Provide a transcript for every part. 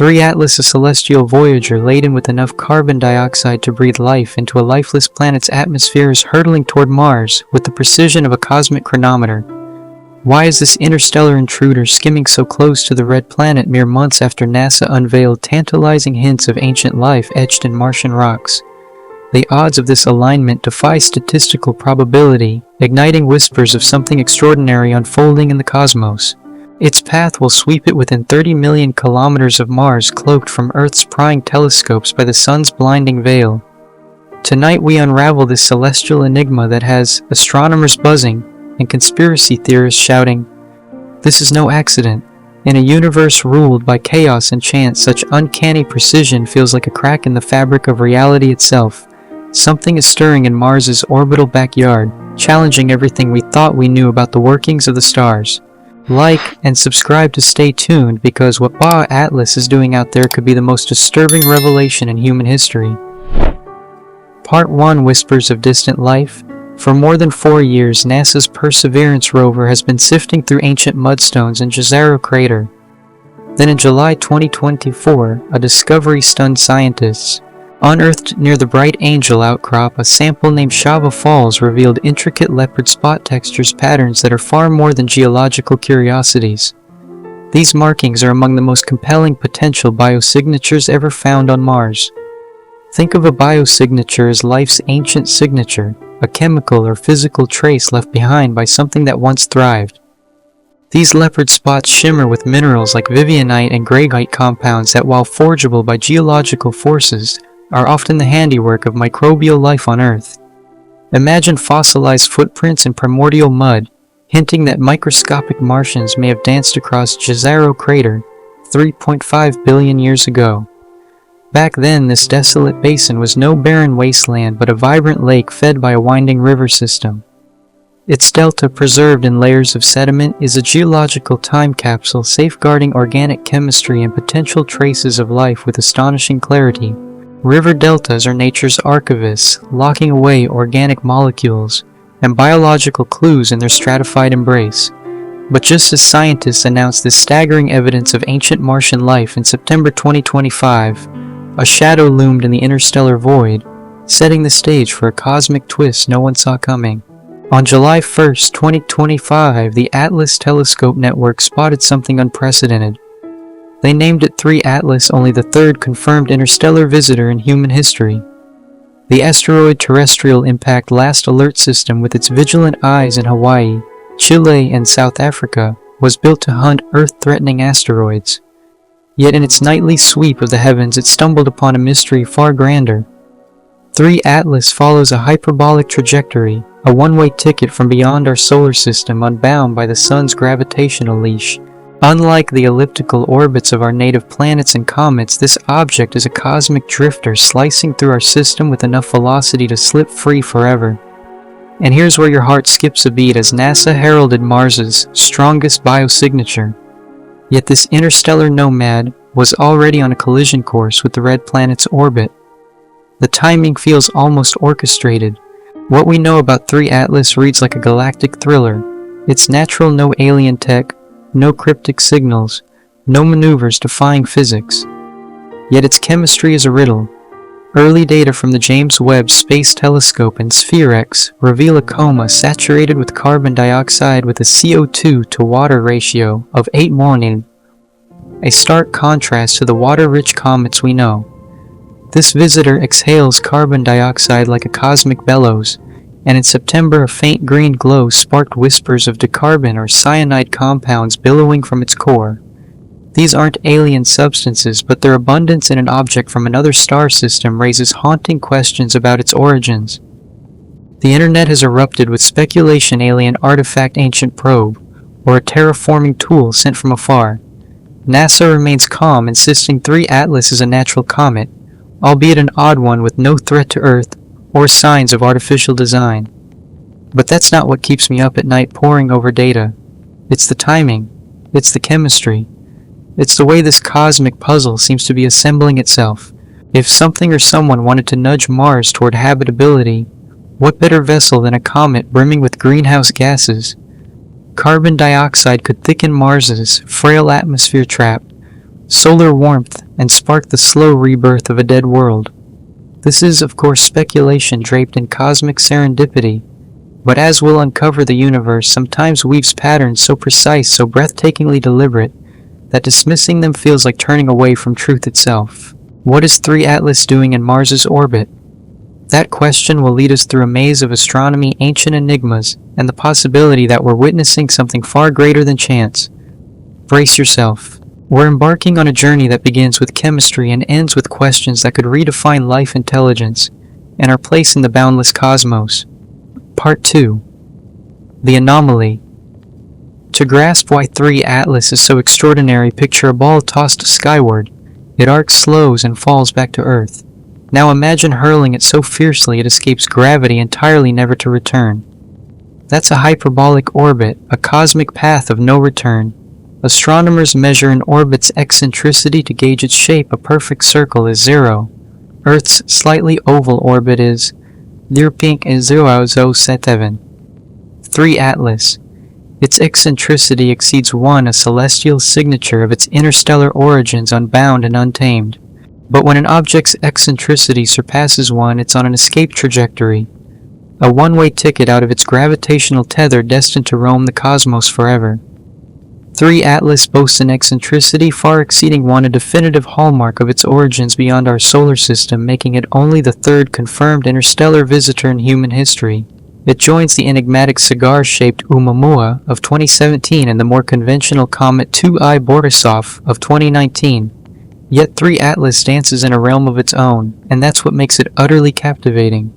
3 Atlas, a celestial voyager laden with enough carbon dioxide to breathe life into a lifeless planet's atmosphere, is hurtling toward Mars with the precision of a cosmic chronometer. Why is this interstellar intruder skimming so close to the red planet mere months after NASA unveiled tantalizing hints of ancient life etched in Martian rocks? The odds of this alignment defy statistical probability, igniting whispers of something extraordinary unfolding in the cosmos. Its path will sweep it within 30 million kilometers of Mars, cloaked from Earth's prying telescopes by the sun's blinding veil. Tonight we unravel this celestial enigma that has astronomers buzzing and conspiracy theorists shouting, "This is no accident." In a universe ruled by chaos and chance, such uncanny precision feels like a crack in the fabric of reality itself. Something is stirring in Mars's orbital backyard, challenging everything we thought we knew about the workings of the stars. Like and subscribe to stay tuned, because what Atlas is doing out there could be the most disturbing revelation in human history. Part 1: Whispers of Distant Life. For more than 4 years, NASA's Perseverance rover has been sifting through ancient mudstones in Jezero crater. Then in July 2024, a discovery stunned scientists. Unearthed near the Bright Angel outcrop, a sample named Shava Falls revealed intricate leopard spot textures patterns that are far more than geological curiosities. These markings are among the most compelling potential biosignatures ever found on Mars. Think of a biosignature as life's ancient signature, a chemical or physical trace left behind by something that once thrived. These leopard spots shimmer with minerals like vivianite and greigite compounds that, while forgeable by geological forces, are often the handiwork of microbial life on Earth. Imagine fossilized footprints in primordial mud, hinting that microscopic Martians may have danced across Jezero crater 3.5 billion years ago. Back then, this desolate basin was no barren wasteland but a vibrant lake fed by a winding river system. Its delta, preserved in layers of sediment, is a geological time capsule safeguarding organic chemistry and potential traces of life with astonishing clarity. River deltas are nature's archivists, locking away organic molecules and biological clues in their stratified embrace. But just as scientists announced this staggering evidence of ancient Martian life in September 2025, a shadow loomed in the interstellar void, setting the stage for a cosmic twist no one saw coming. On July 1st, 2025, the Atlas telescope network spotted something unprecedented. They named it 3 Atlas, only the third confirmed interstellar visitor in human history. The Asteroid Terrestrial Impact Last Alert System, with its vigilant eyes in Hawaii, Chile, and South Africa, was built to hunt Earth-threatening asteroids. Yet in its nightly sweep of the heavens, it stumbled upon a mystery far grander. 3 Atlas follows a hyperbolic trajectory, a one-way ticket from beyond our solar system, unbound by the sun's gravitational leash. Unlike the elliptical orbits of our native planets and comets, this object is a cosmic drifter slicing through our system with enough velocity to slip free forever. And here's where your heart skips a beat, as NASA heralded Mars's strongest biosignature. Yet this interstellar nomad was already on a collision course with the red planet's orbit. The timing feels almost orchestrated. What we know about 3 Atlas reads like a galactic thriller. It's natural, no alien tech, no cryptic signals, no maneuvers defying physics. Yet its chemistry is a riddle. Early data from the James Webb Space Telescope and SphereX reveal a coma saturated with carbon dioxide with a CO2 to water ratio of 8:1, a stark contrast to the water-rich comets we know. This visitor exhales carbon dioxide like a cosmic bellows, and in September a faint green glow sparked whispers of dicarbon or cyanide compounds billowing from its core. These aren't alien substances, but their abundance in an object from another star system raises haunting questions about its origins. The internet has erupted with speculation: alien artifact, ancient probe, or a terraforming tool sent from afar. NASA remains calm, insisting 3 Atlas is a natural comet, albeit an odd one with no threat to Earth or signs of artificial design. But that's not what keeps me up at night poring over data. It's the timing. It's the chemistry. It's the way this cosmic puzzle seems to be assembling itself. If something or someone wanted to nudge Mars toward habitability, what better vessel than a comet brimming with greenhouse gases? Carbon dioxide could thicken Mars's frail atmosphere trap. Solar warmth and spark the slow rebirth of a dead world. This is, of course, speculation draped in cosmic serendipity, but as we'll uncover, the universe sometimes weaves patterns so precise, so breathtakingly deliberate, that dismissing them feels like turning away from truth itself. What is 3 Atlas doing in Mars's orbit? That question will lead us through a maze of astronomy, ancient enigmas, and the possibility that we're witnessing something far greater than chance. Brace yourself. We're embarking on a journey that begins with chemistry and ends with questions that could redefine life intelligence and our place in the boundless cosmos. Part 2. The Anomaly. To grasp why 3 Atlas is so extraordinary, picture a ball tossed skyward. It arcs, slows, and falls back to Earth. Now imagine hurling it so fiercely it escapes gravity entirely, never to return. That's a hyperbolic orbit, a cosmic path of no return. Astronomers measure an orbit's eccentricity to gauge its shape. A perfect circle is 0. Earth's slightly oval orbit is 0.007. 3 Atlas. Its eccentricity exceeds 1, a celestial signature of its interstellar origins, unbound and untamed. But when an object's eccentricity surpasses 1, it's on an escape trajectory, a one-way ticket out of its gravitational tether, destined to roam the cosmos forever. 3 Atlas boasts an eccentricity far exceeding 1, a definitive hallmark of its origins beyond our solar system, making it only the 3rd confirmed interstellar visitor in human history. It joins the enigmatic cigar-shaped Oumuamua of 2017 and the more conventional comet 2I Borisov of 2019. Yet 3 Atlas dances in a realm of its own, and that's what makes it utterly captivating.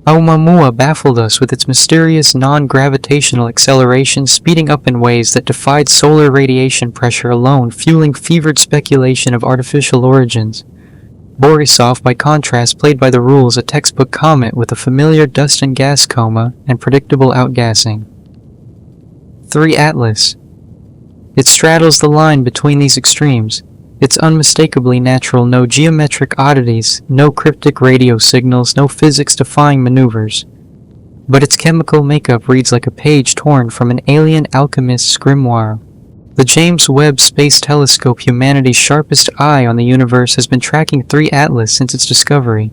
Oumuamua baffled us with its mysterious non-gravitational acceleration, speeding up in ways that defied solar radiation pressure alone, fueling fevered speculation of artificial origins. Borisov, by contrast, played by the rules, a textbook comet with a familiar dust and gas coma and predictable outgassing. 3 Atlas. It straddles the line between these extremes. It's unmistakably natural, no geometric oddities, no cryptic radio signals, no physics-defying maneuvers. But its chemical makeup reads like a page torn from an alien alchemist's grimoire. The James Webb Space Telescope, humanity's sharpest eye on the universe, has been tracking 3 Atlas since its discovery.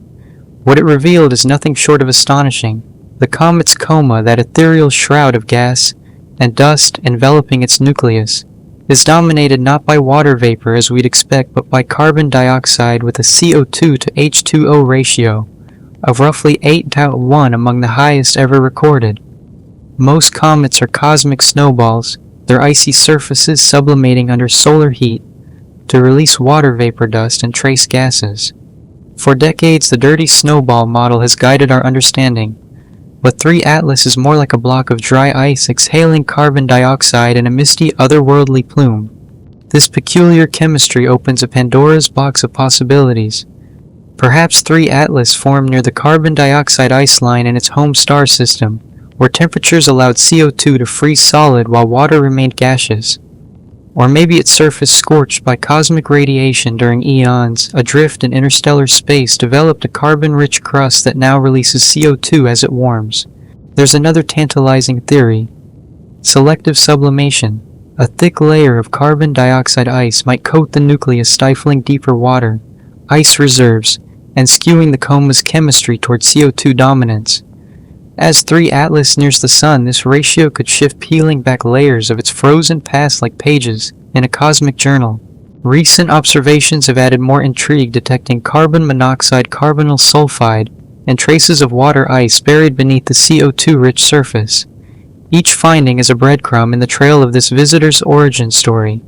What it revealed is nothing short of astonishing. The comet's coma, that ethereal shroud of gas and dust enveloping its nucleus, is dominated not by water vapor as we'd expect, but by carbon dioxide with a CO2 to H2O ratio of roughly 8:1, among the highest ever recorded. Most comets are cosmic snowballs, their icy surfaces sublimating under solar heat to release water vapor, dust, and trace gases. For decades, the dirty snowball model has guided our understanding. But 3 Atlas is more like a block of dry ice exhaling carbon dioxide in a misty, otherworldly plume. This peculiar chemistry opens a Pandora's box of possibilities. Perhaps 3 Atlas formed near the carbon dioxide ice line in its home star system, where temperatures allowed CO2 to freeze solid while water remained gaseous. Or maybe its surface, scorched by cosmic radiation during eons, adrift in interstellar space, developed a carbon-rich crust that now releases CO2 as it warms. There's another tantalizing theory. Selective sublimation. A thick layer of carbon dioxide ice might coat the nucleus, stifling deeper water, ice reserves, and skewing the coma's chemistry toward CO2 dominance. As 3 Atlas nears the Sun, this ratio could shift, peeling back layers of its frozen past like pages in a cosmic journal. Recent observations have added more intrigue, detecting carbon monoxide, carbonyl sulfide, and traces of water ice buried beneath the CO2-rich surface. Each finding is a breadcrumb in the trail of this visitor's origin story.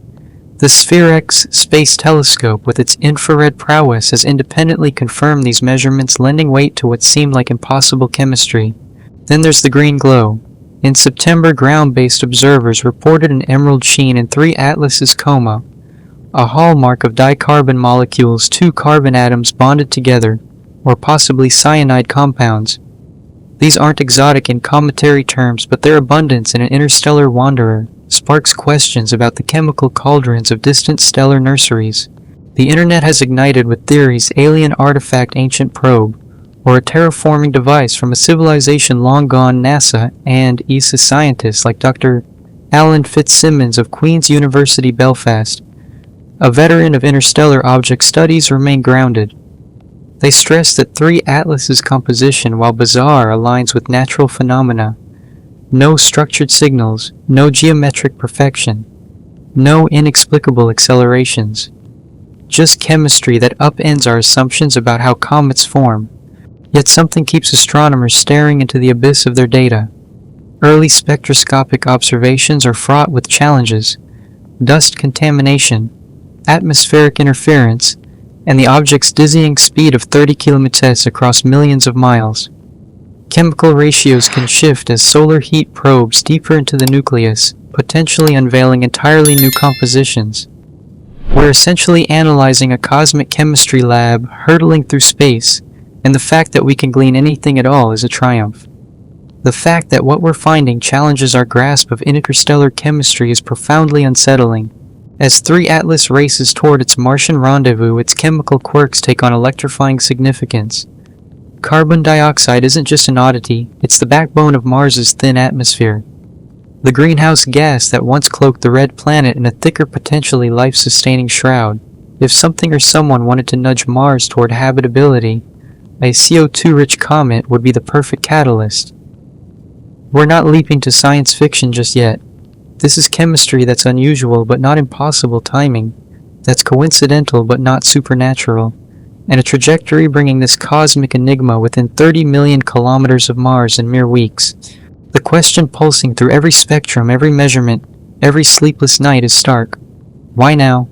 The SphereX Space Telescope, with its infrared prowess, has independently confirmed these measurements, lending weight to what seemed like impossible chemistry. Then there's the green glow. In September, ground-based observers reported an emerald sheen in 3 Atlas's coma, a hallmark of dicarbon molecules, 2 carbon atoms bonded together, or possibly cyanide compounds. These aren't exotic in cometary terms, but their abundance in an interstellar wanderer sparks questions about the chemical cauldrons of distant stellar nurseries. The internet has ignited with theories: alien artifact, ancient probe, or a terraforming device from a civilization long gone. NASA and ESA scientists like Dr. Alan Fitzsimmons of Queen's University Belfast a veteran of interstellar object studies, remain grounded. They stress that 3 Atlas's composition, while bizarre, aligns with natural phenomena. No structured signals, no geometric perfection, no inexplicable accelerations. Just chemistry that upends our assumptions about how comets form. Yet something keeps astronomers staring into the abyss of their data. Early spectroscopic observations are fraught with challenges: dust contamination, atmospheric interference, and the object's dizzying speed of 30 kilometers across millions of miles. Chemical ratios can shift as solar heat probes deeper into the nucleus, potentially unveiling entirely new compositions. We're essentially analyzing a cosmic chemistry lab hurtling through space, and the fact that we can glean anything at all is a triumph. The fact that what we're finding challenges our grasp of interstellar chemistry is profoundly unsettling. As 3 Atlas races toward its Martian rendezvous, its chemical quirks take on electrifying significance. Carbon dioxide isn't just an oddity, it's the backbone of Mars's thin atmosphere. The greenhouse gas that once cloaked the red planet in a thicker, potentially life-sustaining shroud. If something or someone wanted to nudge Mars toward habitability, a CO2-rich comet would be the perfect catalyst. We're not leaping to science fiction just yet. This is chemistry that's unusual but not impossible timing, that's coincidental but not supernatural, and a trajectory bringing this cosmic enigma within 30 million kilometers of Mars in mere weeks. The question pulsing through every spectrum, every measurement, every sleepless night is stark. Why now?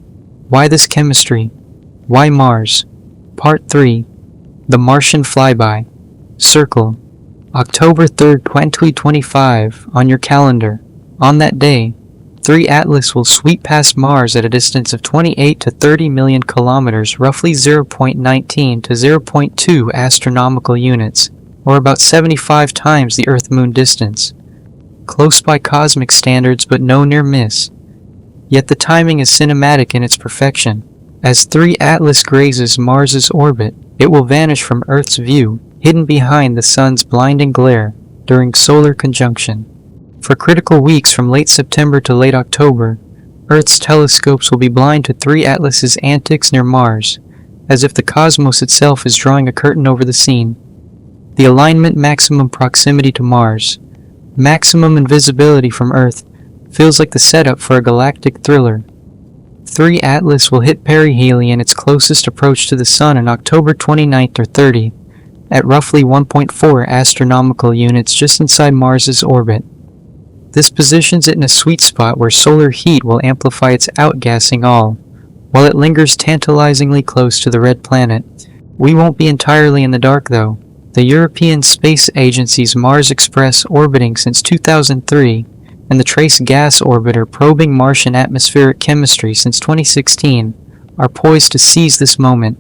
Why this chemistry? Why Mars? Part 3. The Martian Flyby. Circle. October 3rd, 2025, on your calendar. On that day, 3 Atlas will sweep past Mars at a distance of 28 to 30 million kilometers, roughly 0.19 to 0.2 astronomical units, or about 75 times the Earth-Moon distance. Close by cosmic standards, but no near miss. Yet the timing is cinematic in its perfection. As 3 Atlas grazes Mars's orbit, it will vanish from Earth's view, hidden behind the sun's blinding glare during solar conjunction. For critical weeks from late September to late October, Earth's telescopes will be blind to 3 Atlas's antics near Mars, as if the cosmos itself is drawing a curtain over the scene. The alignment, maximum proximity to Mars, maximum invisibility from Earth, feels like the setup for a galactic thriller. 3 Atlas will hit perihelion, its closest approach to the Sun, on October 29th or 30th, at roughly 1.4 astronomical units just inside Mars's orbit. This positions it in a sweet spot where solar heat will amplify its outgassing all, while it lingers tantalizingly close to the red planet. We won't be entirely in the dark, though. The European Space Agency's Mars Express, orbiting since 2003, and the Trace Gas Orbiter, probing Martian atmospheric chemistry since 2016, are poised to seize this moment.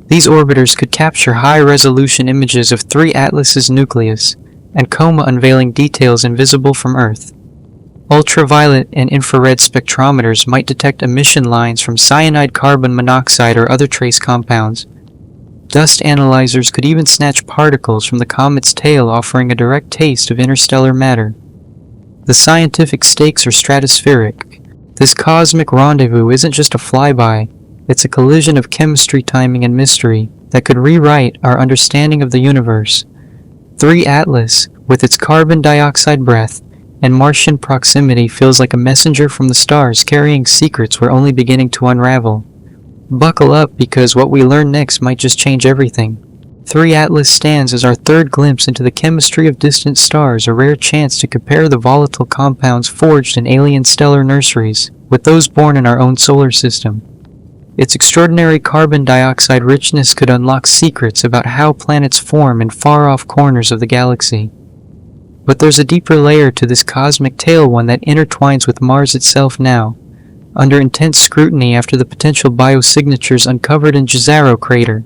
These orbiters could capture high-resolution images of 3 Atlas's nucleus, and coma unveiling details invisible from Earth. Ultraviolet and infrared spectrometers might detect emission lines from cyanide, carbon monoxide, or other trace compounds. Dust analyzers could even snatch particles from the comet's tail, offering a direct taste of interstellar matter. The scientific stakes are stratospheric. This cosmic rendezvous isn't just a flyby, it's a collision of chemistry, timing, and mystery that could rewrite our understanding of the universe. 3 Atlas, with its carbon dioxide breath and Martian proximity, feels like a messenger from the stars carrying secrets we're only beginning to unravel. Buckle up, because what we learn next might just change everything. 3 Atlas stands as our third glimpse into the chemistry of distant stars, a rare chance to compare the volatile compounds forged in alien stellar nurseries with those born in our own solar system. Its extraordinary carbon dioxide richness could unlock secrets about how planets form in far-off corners of the galaxy. But there's a deeper layer to this cosmic tale, one that intertwines with Mars itself now, under intense scrutiny after the potential biosignatures uncovered in Jezero crater.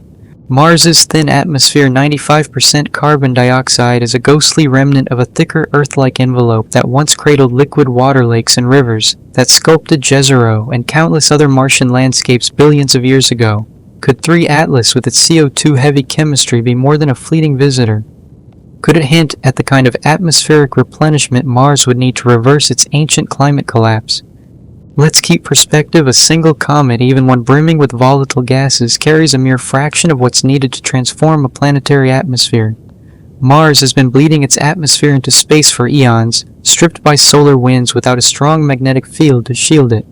Mars's thin atmosphere, 95% carbon dioxide, is a ghostly remnant of a thicker Earth-like envelope that once cradled liquid water lakes and rivers, that sculpted Jezero and countless other Martian landscapes billions of years ago. Could 3 Atlas, with its CO2-heavy chemistry, be more than a fleeting visitor? Could it hint at the kind of atmospheric replenishment Mars would need to reverse its ancient climate collapse? Let's keep perspective: a single comet, even one brimming with volatile gases, carries a mere fraction of what's needed to transform a planetary atmosphere. Mars has been bleeding its atmosphere into space for eons, stripped by solar winds without a strong magnetic field to shield it.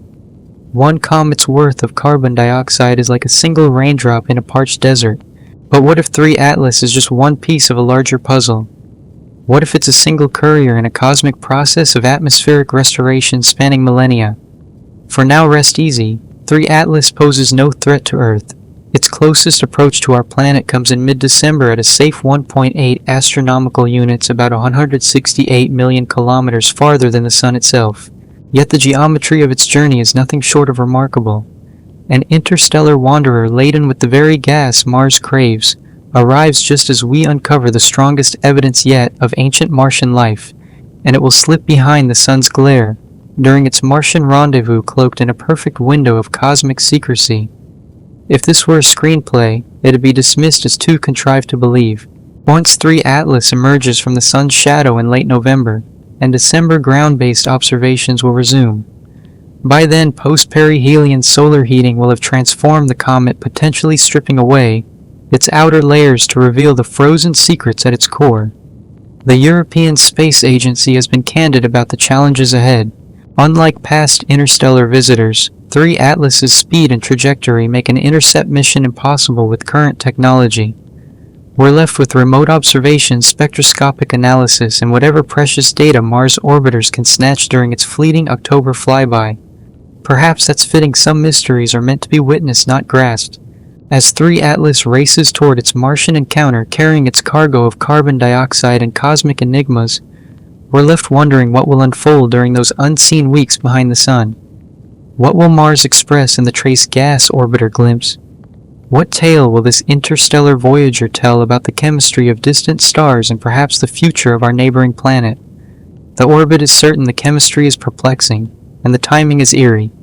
One comet's worth of carbon dioxide is like a single raindrop in a parched desert. But what if 3 Atlas is just one piece of a larger puzzle? What if it's a single courier in a cosmic process of atmospheric restoration spanning millennia? For now, rest easy. 3 Atlas poses no threat to Earth. Its closest approach to our planet comes in mid-December at a safe 1.8 astronomical units, about 168 million kilometers farther than the Sun itself. Yet the geometry of its journey is nothing short of remarkable. An interstellar wanderer laden with the very gas Mars craves arrives just as we uncover the strongest evidence yet of ancient Martian life, and it will slip behind the Sun's glare during its Martian rendezvous, cloaked in a perfect window of cosmic secrecy. If this were a screenplay, it'd be dismissed as too contrived to believe. Once 3 Atlas emerges from the Sun's shadow in late November, and December ground-based observations will resume. By then, post-perihelion solar heating will have transformed the comet, potentially stripping away its outer layers to reveal the frozen secrets at its core. The European Space Agency has been candid about the challenges ahead. Unlike past interstellar visitors, 3 Atlas's speed and trajectory make an intercept mission impossible with current technology. We're left with remote observation, spectroscopic analysis, and whatever precious data Mars orbiters can snatch during its fleeting October flyby. Perhaps that's fitting. Some mysteries are meant to be witnessed, not grasped. As 3 Atlas races toward its Martian encounter, carrying its cargo of carbon dioxide and cosmic enigmas, we're left wondering what will unfold during those unseen weeks behind the Sun. What will Mars express in the trace gas orbiter glimpse? What tale will this interstellar voyager tell about the chemistry of distant stars and perhaps the future of our neighboring planet? The orbit is certain, the chemistry is perplexing, and the timing is eerie.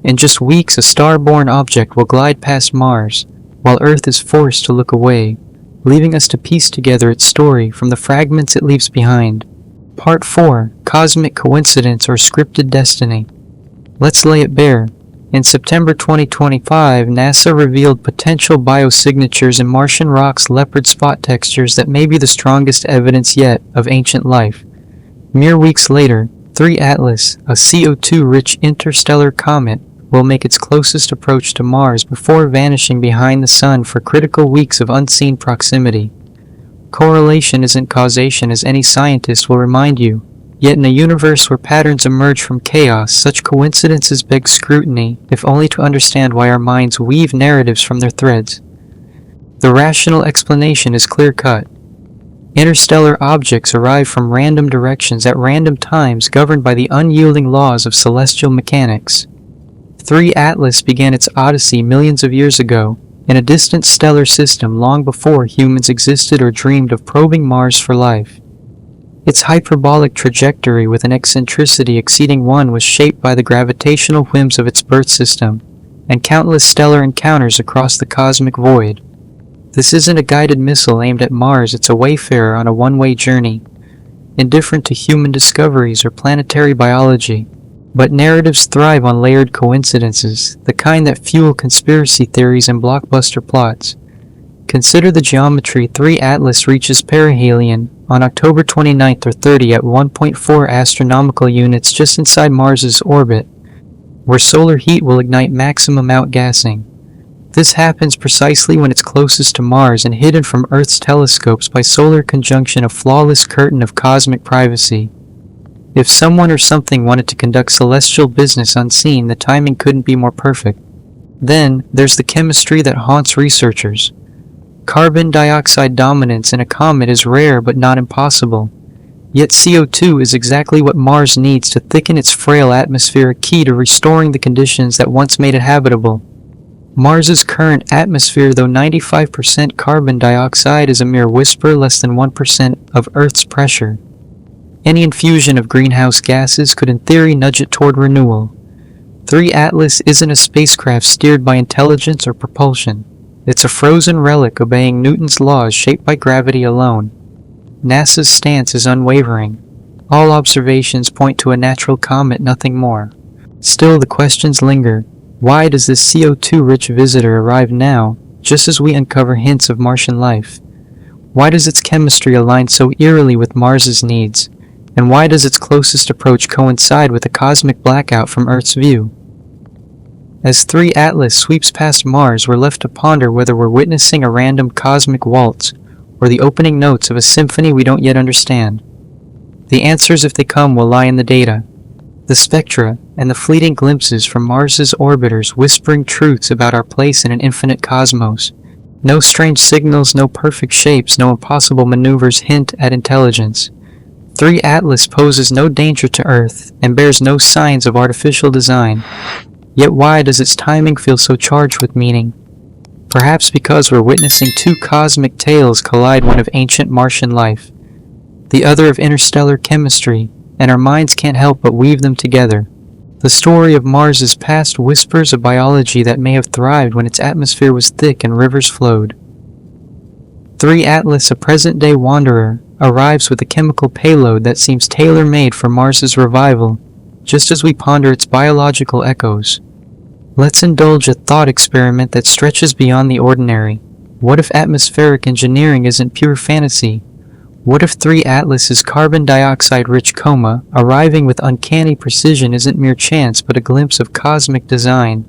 In just weeks, a star-borne object will glide past Mars, while Earth is forced to look away, leaving us to piece together its story from the fragments it leaves behind. Part 4. Cosmic Coincidence or Scripted Destiny. Let's lay it bare. In September 2025, NASA revealed potential biosignatures in Martian rocks, leopard spot textures that may be the strongest evidence yet of ancient life. Mere weeks later, 3 Atlas, a CO2-rich interstellar comet, will make its closest approach to Mars before vanishing behind the Sun for critical weeks of unseen proximity. Correlation isn't causation, as any scientist will remind you. Yet in a universe where patterns emerge from chaos, such coincidences beg scrutiny, if only to understand why our minds weave narratives from their threads. The rational explanation is clear-cut. Interstellar objects arrive from random directions at random times, governed by the unyielding laws of celestial mechanics. 3 Atlas began its odyssey millions of years ago, in a distant stellar system long before humans existed or dreamed of probing Mars for life. Its hyperbolic trajectory, with an eccentricity exceeding 1, was shaped by the gravitational whims of its birth system, and countless stellar encounters across the cosmic void. This isn't a guided missile aimed at Mars, it's a wayfarer on a one-way journey, indifferent to human discoveries or planetary biology. But narratives thrive on layered coincidences, the kind that fuel conspiracy theories and blockbuster plots. Consider the geometry. 3 Atlas reaches perihelion on October 29th or 30 at 1.4 astronomical units just inside Mars's orbit, where solar heat will ignite maximum outgassing. This happens precisely when it's closest to Mars and hidden from Earth's telescopes by solar conjunction, a flawless curtain of cosmic privacy. If someone or something wanted to conduct celestial business unseen, the timing couldn't be more perfect. Then, there's the chemistry that haunts researchers. Carbon dioxide dominance in a comet is rare but not impossible. Yet CO2 is exactly what Mars needs to thicken its frail atmosphere, a key to restoring the conditions that once made it habitable. Mars's current atmosphere, though 95% carbon dioxide, is a mere whisper, less than 1% of Earth's pressure. Any infusion of greenhouse gases could in theory nudge it toward renewal. 3 Atlas isn't a spacecraft steered by intelligence or propulsion. It's a frozen relic obeying Newton's laws, shaped by gravity alone. NASA's stance is unwavering. All observations point to a natural comet, nothing more. Still, the questions linger. Why does this CO2-rich visitor arrive now, just as we uncover hints of Martian life? Why does its chemistry align so eerily with Mars's needs? And why does its closest approach coincide with a cosmic blackout from Earth's view? As 3 Atlas sweeps past Mars, we're left to ponder whether we're witnessing a random cosmic waltz or the opening notes of a symphony we don't yet understand. The answers, if they come, will lie in the data, the spectra, and the fleeting glimpses from Mars's orbiters whispering truths about our place in an infinite cosmos. No strange signals, no perfect shapes, no impossible maneuvers hint at intelligence. 3 Atlas poses no danger to Earth and bears no signs of artificial design. Yet why does its timing feel so charged with meaning? Perhaps because we're witnessing 2 cosmic tales collide, one of ancient Martian life, the other of interstellar chemistry, and our minds can't help but weave them together. The story of Mars's past whispers a biology that may have thrived when its atmosphere was thick and rivers flowed. 3 Atlas, a present-day wanderer, arrives with a chemical payload that seems tailor-made for Mars's revival, just as we ponder its biological echoes. Let's indulge a thought experiment that stretches beyond the ordinary. What if atmospheric engineering isn't pure fantasy? What if 3 Atlas's carbon dioxide-rich coma, arriving with uncanny precision, isn't mere chance but a glimpse of cosmic design?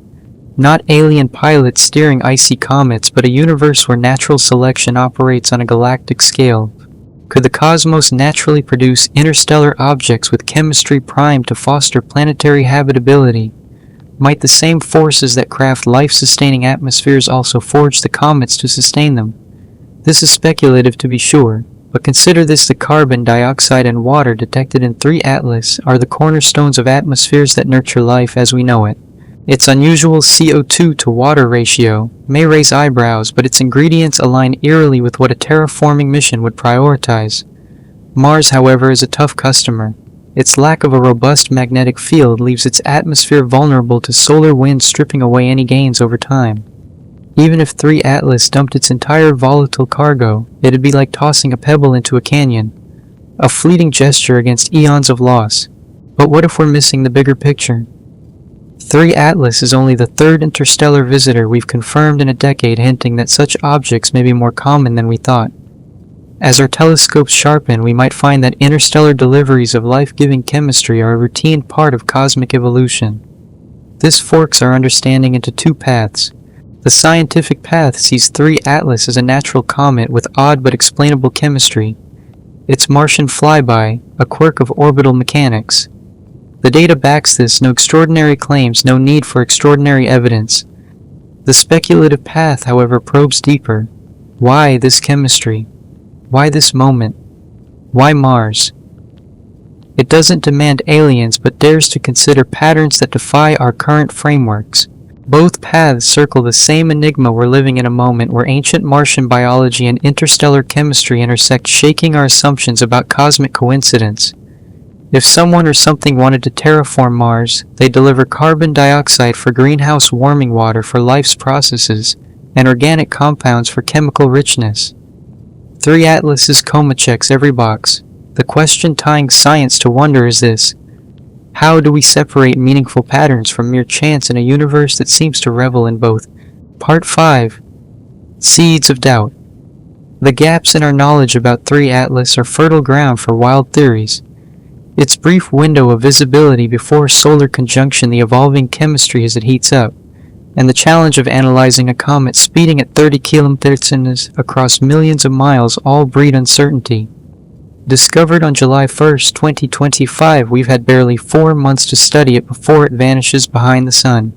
Not alien pilots steering icy comets, but a universe where natural selection operates on a galactic scale. Could the cosmos naturally produce interstellar objects with chemistry primed to foster planetary habitability? Might the same forces that craft life-sustaining atmospheres also forge the comets to sustain them? This is speculative, to be sure, but consider this: the carbon dioxide and water detected in 3 Atlas are the cornerstones of atmospheres that nurture life as we know it. Its unusual CO2 to water ratio may raise eyebrows, but its ingredients align eerily with what a terraforming mission would prioritize. Mars, however, is a tough customer. Its lack of a robust magnetic field leaves its atmosphere vulnerable to solar winds stripping away any gains over time. Even if 3 Atlas dumped its entire volatile cargo, it'd be like tossing a pebble into a canyon, a fleeting gesture against eons of loss. But what if we're missing the bigger picture? 3 Atlas is only the 3rd interstellar visitor we've confirmed in a decade, hinting that such objects may be more common than we thought. As our telescopes sharpen, we might find that interstellar deliveries of life-giving chemistry are a routine part of cosmic evolution. This forks our understanding into 2 paths. The scientific path sees 3 Atlas as a natural comet with odd but explainable chemistry. Its Martian flyby, a quirk of orbital mechanics. The data backs this: no extraordinary claims, no need for extraordinary evidence. The speculative path, however, probes deeper. Why this chemistry? Why this moment? Why Mars? It doesn't demand aliens, but dares to consider patterns that defy our current frameworks. Both paths circle the same enigma: we're living in a moment where ancient Martian biology and interstellar chemistry intersect, shaking our assumptions about cosmic coincidence. If someone or something wanted to terraform Mars, they'd deliver carbon dioxide for greenhouse warming, water for life's processes, and organic compounds for chemical richness. 3 Atlas's coma checks every box. The question tying science to wonder is this: how do we separate meaningful patterns from mere chance in a universe that seems to revel in both? Part 5. Seeds of Doubt. The gaps in our knowledge about 3 Atlas are fertile ground for wild theories. Its brief window of visibility before solar conjunction, the evolving chemistry as it heats up, and the challenge of analyzing a comet speeding at 30 km across millions of miles all breed uncertainty. Discovered on July 1, 2025, we've had barely 4 months to study it before it vanishes behind the sun.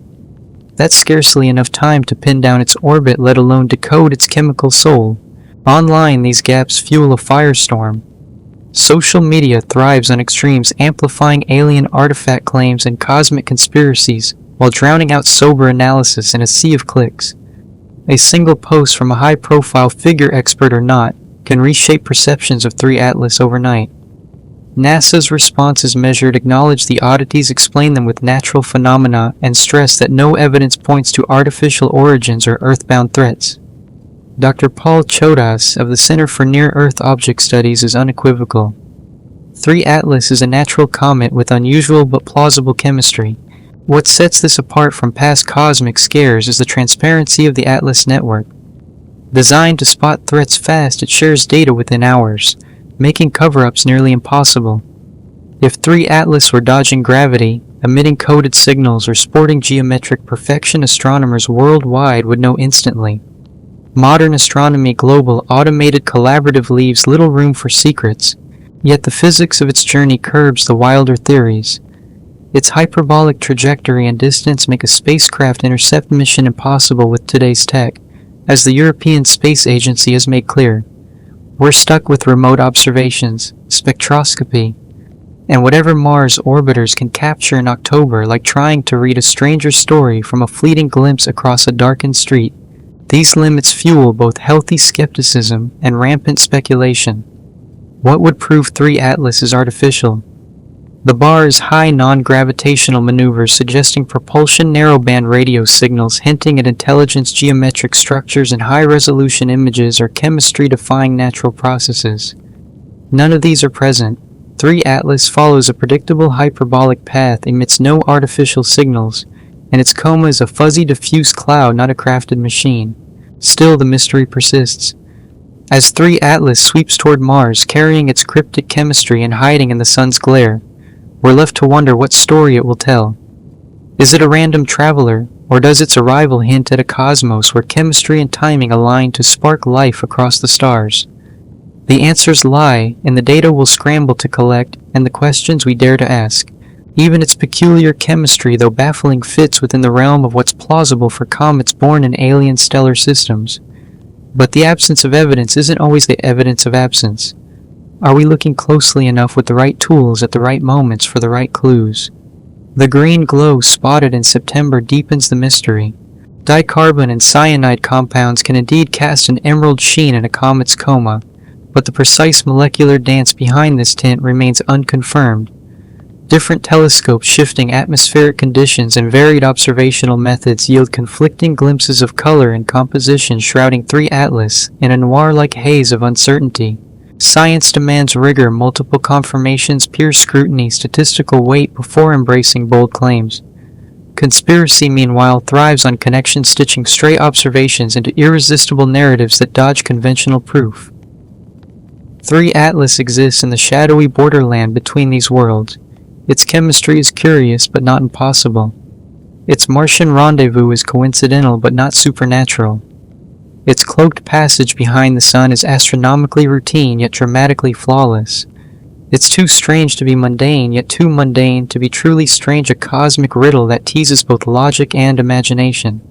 That's scarcely enough time to pin down its orbit, let alone decode its chemical soul. Online, these gaps fuel a firestorm. Social media thrives on extremes, amplifying alien artifact claims and cosmic conspiracies, while drowning out sober analysis in a sea of clicks. A single post from a high-profile figure, expert or not, can reshape perceptions of 3 Atlas overnight. NASA's response is measured, acknowledge the oddities, explain them with natural phenomena, and stress that no evidence points to artificial origins or earthbound threats. Dr. Paul Chodas of the Center for Near-Earth Object Studies is unequivocal. 3 Atlas is a natural comet with unusual but plausible chemistry. What sets this apart from past cosmic scares is the transparency of the Atlas network. Designed to spot threats fast, it shares data within hours, making cover-ups nearly impossible. If 3 Atlas were dodging gravity, emitting coded signals, or sporting geometric perfection, astronomers worldwide would know instantly. Modern astronomy global automated collaborative leaves little room for secrets, yet the physics of its journey curbs the wilder theories. Its hyperbolic trajectory and distance make a spacecraft intercept mission impossible with today's tech, as the European Space Agency has made clear. We're stuck with remote observations, spectroscopy, and whatever Mars orbiters can capture in October, like trying to read a stranger's story from a fleeting glimpse across a darkened street. These limits fuel both healthy skepticism and rampant speculation. What would prove 3 Atlas is artificial? The bar is high. Non-gravitational maneuvers suggesting propulsion, narrowband radio signals hinting at intelligence, geometric structures, and high-resolution images are chemistry-defying natural processes. None of these are present. 3 Atlas follows a predictable hyperbolic path, emits no artificial signals, and its coma is a fuzzy, diffuse cloud, not a crafted machine. Still, the mystery persists. As 3 Atlas sweeps toward Mars, carrying its cryptic chemistry and hiding in the sun's glare, we're left to wonder what story it will tell. Is it a random traveler, or does its arrival hint at a cosmos where chemistry and timing align to spark life across the stars? The answers lie in the data we'll scramble to collect and the questions we dare to ask. Even its peculiar chemistry, though baffling, fits within the realm of what's plausible for comets born in alien stellar systems. But the absence of evidence isn't always the evidence of absence. Are we looking closely enough with the right tools at the right moments for the right clues? The green glow spotted in September deepens the mystery. Dicarbon and cyanide compounds can indeed cast an emerald sheen in a comet's coma, but the precise molecular dance behind this tint remains unconfirmed. Different telescopes, shifting atmospheric conditions, and varied observational methods yield conflicting glimpses of color and composition, shrouding 3 Atlas in a noir-like haze of uncertainty. Science demands rigor, multiple confirmations, peer scrutiny, statistical weight before embracing bold claims. Conspiracy, meanwhile, thrives on connection, stitching stray observations into irresistible narratives that dodge conventional proof. 3 Atlas exists in the shadowy borderland between these worlds. Its chemistry is curious but not impossible. Its Martian rendezvous is coincidental but not supernatural. Its cloaked passage behind the sun is astronomically routine yet dramatically flawless. It's too strange to be mundane, yet too mundane to be truly strange, a cosmic riddle that teases both logic and imagination.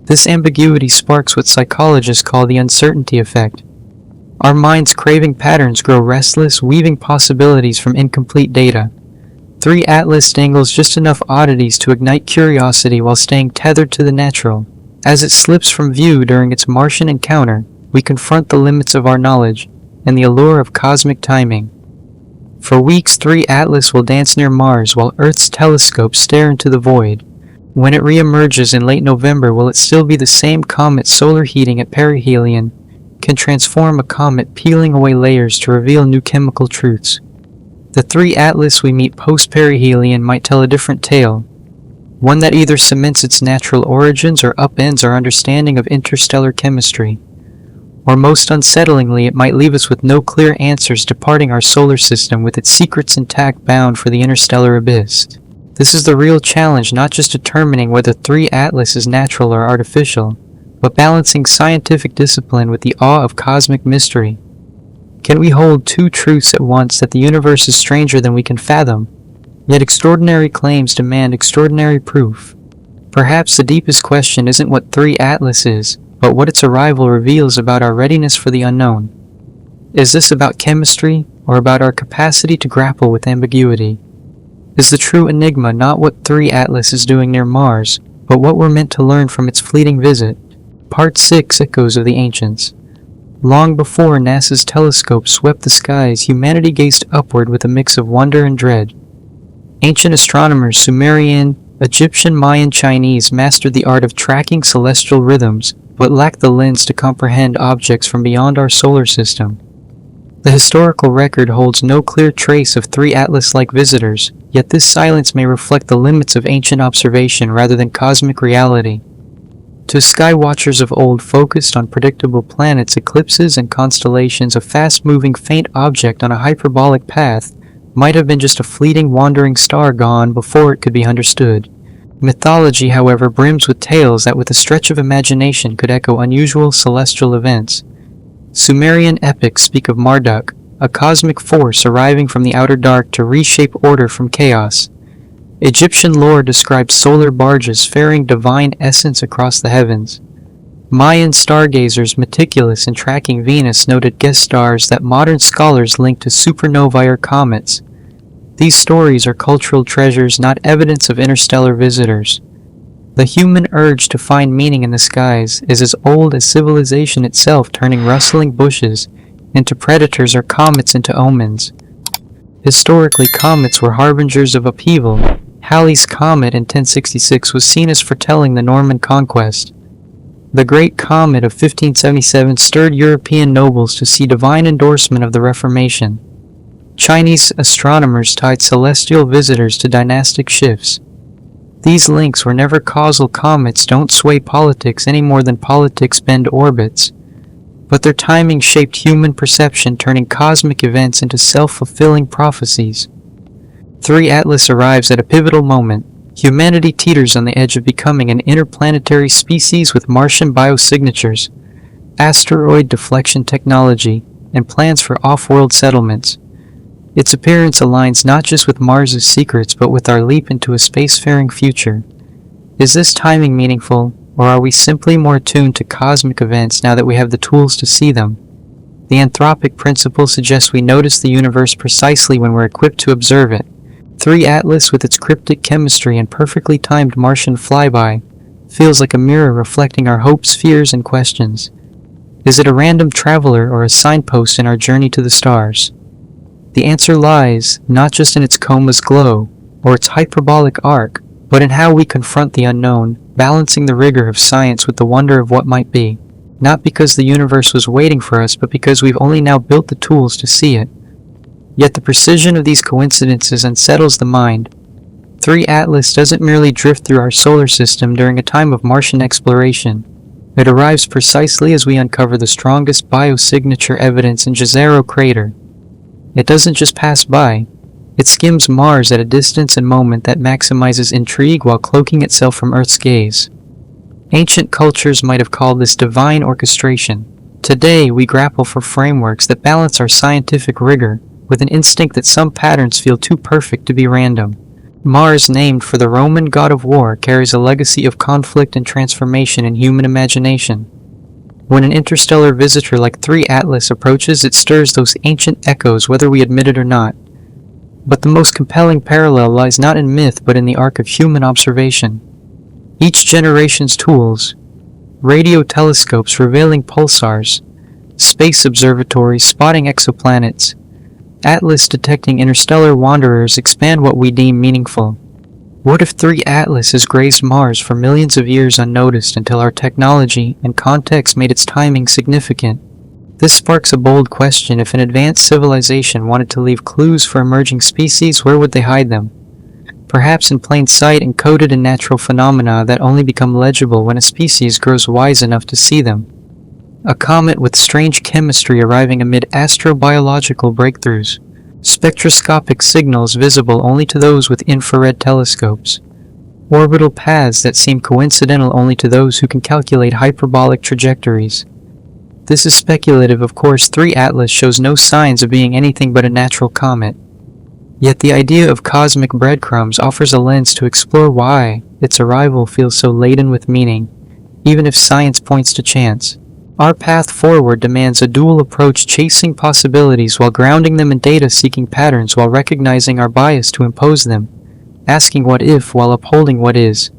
This ambiguity sparks what psychologists call the uncertainty effect. Our minds, craving patterns, grow restless, weaving possibilities from incomplete data. 3 Atlas dangles just enough oddities to ignite curiosity while staying tethered to the natural. As it slips from view during its Martian encounter, we confront the limits of our knowledge and the allure of cosmic timing. For weeks, 3 Atlas will dance near Mars while Earth's telescopes stare into the void. When it reemerges in late November, will it still be the same comet? Solar heating at perihelion can transform a comet, peeling away layers to reveal new chemical truths. The 3 Atlas we meet post-perihelion might tell a different tale, one that either cements its natural origins or upends our understanding of interstellar chemistry. Or most unsettlingly, it might leave us with no clear answers, departing our solar system with its secrets intact, bound for the interstellar abyss. This is the real challenge, not just determining whether 3 Atlas is natural or artificial, but balancing scientific discipline with the awe of cosmic mystery. Can we hold 2 truths at once, that the universe is stranger than we can fathom, yet extraordinary claims demand extraordinary proof? Perhaps the deepest question isn't what 3 Atlas is, but what its arrival reveals about our readiness for the unknown. Is this about chemistry, or about our capacity to grapple with ambiguity? Is the true enigma not what 3 Atlas is doing near Mars, but what we're meant to learn from its fleeting visit? Part 6: Echoes of the Ancients. Long before NASA's telescope swept the skies, humanity gazed upward with a mix of wonder and dread. Ancient astronomers, Sumerian, Egyptian, Mayan, Chinese, mastered the art of tracking celestial rhythms, but lacked the lens to comprehend objects from beyond our solar system. The historical record holds no clear trace of three Atlas-like visitors, yet this silence may reflect the limits of ancient observation rather than cosmic reality. To sky watchers of old focused on predictable planets, eclipses, and constellations, a fast-moving faint object on a hyperbolic path might have been just a fleeting wandering star gone before it could be understood. Mythology, however, brims with tales that with a stretch of imagination could echo unusual celestial events. Sumerian epics speak of Marduk, a cosmic force arriving from the outer dark to reshape order from chaos. Egyptian lore describes solar barges ferrying divine essence across the heavens. Mayan stargazers meticulous in tracking Venus noted guest stars that modern scholars link to supernovae or comets. These stories are cultural treasures, not evidence of interstellar visitors. The human urge to find meaning in the skies is as old as civilization itself, turning rustling bushes into predators or comets into omens. Historically, comets were harbingers of upheaval. Halley's Comet in 1066 was seen as foretelling the Norman conquest. The Great Comet of 1577 stirred European nobles to see divine endorsement of the Reformation. Chinese astronomers tied celestial visitors to dynastic shifts. These links were never causal. Comets don't sway politics any more than politics bend orbits, but their timing shaped human perception, turning cosmic events into self-fulfilling prophecies. 3 Atlas arrives at a pivotal moment. Humanity teeters on the edge of becoming an interplanetary species with Martian biosignatures, asteroid deflection technology, and plans for off-world settlements. Its appearance aligns not just with Mars's secrets, but with our leap into a spacefaring future. Is this timing meaningful, or are we simply more attuned to cosmic events now that we have the tools to see them? The anthropic principle suggests we notice the universe precisely when we're equipped to observe it. 3 Atlas, with its cryptic chemistry and perfectly timed Martian flyby, feels like a mirror reflecting our hopes, fears, and questions. Is it a random traveler or a signpost in our journey to the stars? The answer lies not just in its coma's glow or its hyperbolic arc, but in how we confront the unknown, balancing the rigor of science with the wonder of what might be. Not because the universe was waiting for us, but because we've only now built the tools to see it. Yet the precision of these coincidences unsettles the mind. 3 Atlas doesn't merely drift through our solar system during a time of Martian exploration. It arrives precisely as we uncover the strongest biosignature evidence in Jezero crater. It doesn't just pass by. It skims Mars at a distance and moment that maximizes intrigue while cloaking itself from Earth's gaze. Ancient cultures might have called this divine orchestration. Today, we grapple for frameworks that balance our scientific rigor with an instinct that some patterns feel too perfect to be random. Mars, named for the Roman god of war, carries a legacy of conflict and transformation in human imagination. When an interstellar visitor like 3 Atlas approaches, it stirs those ancient echoes whether we admit it or not. But the most compelling parallel lies not in myth but in the arc of human observation. Each generation's tools, radio telescopes revealing pulsars, space observatories spotting exoplanets, Atlas detecting interstellar wanderers expand what we deem meaningful. What if 3 Atlas has grazed Mars for millions of years unnoticed until our technology and context made its timing significant? This sparks a bold question. If an advanced civilization wanted to leave clues for emerging species, where would they hide them? Perhaps in plain sight, encoded in natural phenomena that only become legible when a species grows wise enough to see them. A comet with strange chemistry arriving amid astrobiological breakthroughs. Spectroscopic signals visible only to those with infrared telescopes. Orbital paths that seem coincidental only to those who can calculate hyperbolic trajectories. This is speculative, of course. 3 Atlas shows no signs of being anything but a natural comet. Yet the idea of cosmic breadcrumbs offers a lens to explore why its arrival feels so laden with meaning, even if science points to chance. Our path forward demands a dual approach, chasing possibilities while grounding them in data, seeking patterns while recognizing our bias to impose them, asking what if while upholding what is.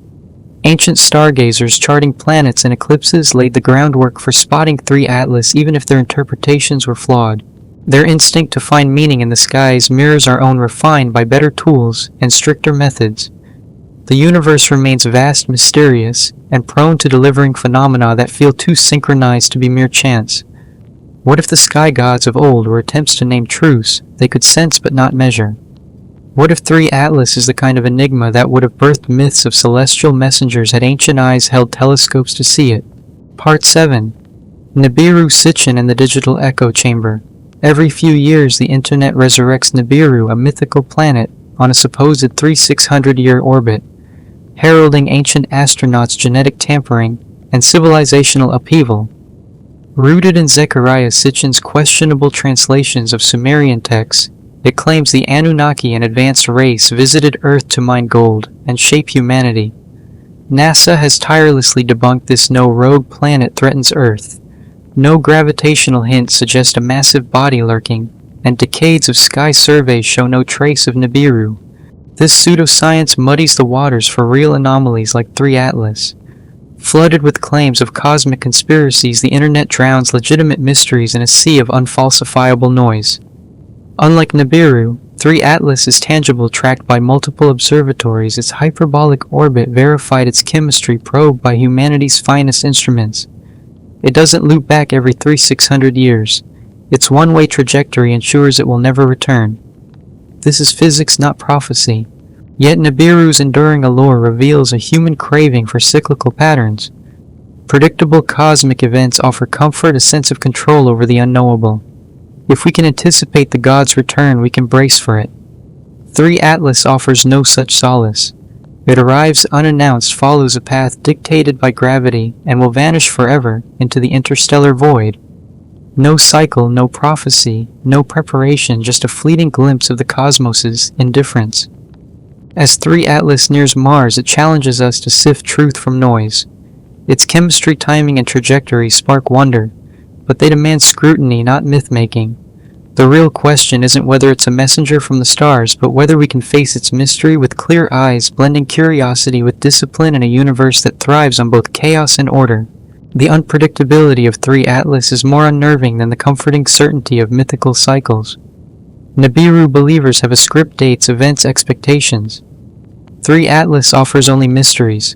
Ancient stargazers charting planets and eclipses laid the groundwork for spotting 3 Atlas even if their interpretations were flawed. Their instinct to find meaning in the skies mirrors our own, refined by better tools and stricter methods. The universe remains vast, mysterious, and prone to delivering phenomena that feel too synchronized to be mere chance. What if the sky gods of old were attempts to name truths they could sense but not measure? What if 3 Atlas is the kind of enigma that would have birthed myths of celestial messengers had ancient eyes held telescopes to see it? Part 7. Nibiru Sitchin and the Digital Echo Chamber. Every few years the internet resurrects Nibiru, a mythical planet, on a supposed 3600-year orbit, heralding ancient astronauts' genetic tampering and civilizational upheaval. Rooted in Zecharia Sitchin's questionable translations of Sumerian texts, it claims the Anunnaki, an advanced race, visited Earth to mine gold and shape humanity. NASA has tirelessly debunked this. No rogue planet threatens Earth. No gravitational hints suggest a massive body lurking, and decades of sky surveys show no trace of Nibiru. This pseudoscience muddies the waters for real anomalies like 3 Atlas. Flooded with claims of cosmic conspiracies, the internet drowns legitimate mysteries in a sea of unfalsifiable noise. Unlike Nibiru, 3 Atlas is tangible, tracked by multiple observatories. Its hyperbolic orbit verified, its chemistry probed by humanity's finest instruments. It doesn't loop back every 3600 years. Its one-way trajectory ensures it will never return. This is physics, not prophecy. Yet Nibiru's enduring allure reveals a human craving for cyclical patterns. Predictable cosmic events offer comfort, a sense of control over the unknowable. If we can anticipate the god's return, we can brace for it. 3 Atlas offers no such solace. It arrives unannounced, follows a path dictated by gravity, and will vanish forever into the interstellar void. No cycle, no prophecy, no preparation, just a fleeting glimpse of the cosmos's indifference. As 3 Atlas nears Mars, it challenges us to sift truth from noise. Its chemistry, timing, and trajectory spark wonder, but they demand scrutiny, not myth-making. The real question isn't whether it's a messenger from the stars, but whether we can face its mystery with clear eyes, blending curiosity with discipline in a universe that thrives on both chaos and order. The unpredictability of 3 Atlas is more unnerving than the comforting certainty of mythical cycles. Nibiru believers have a script: dates, events, expectations. 3 Atlas offers only mysteries.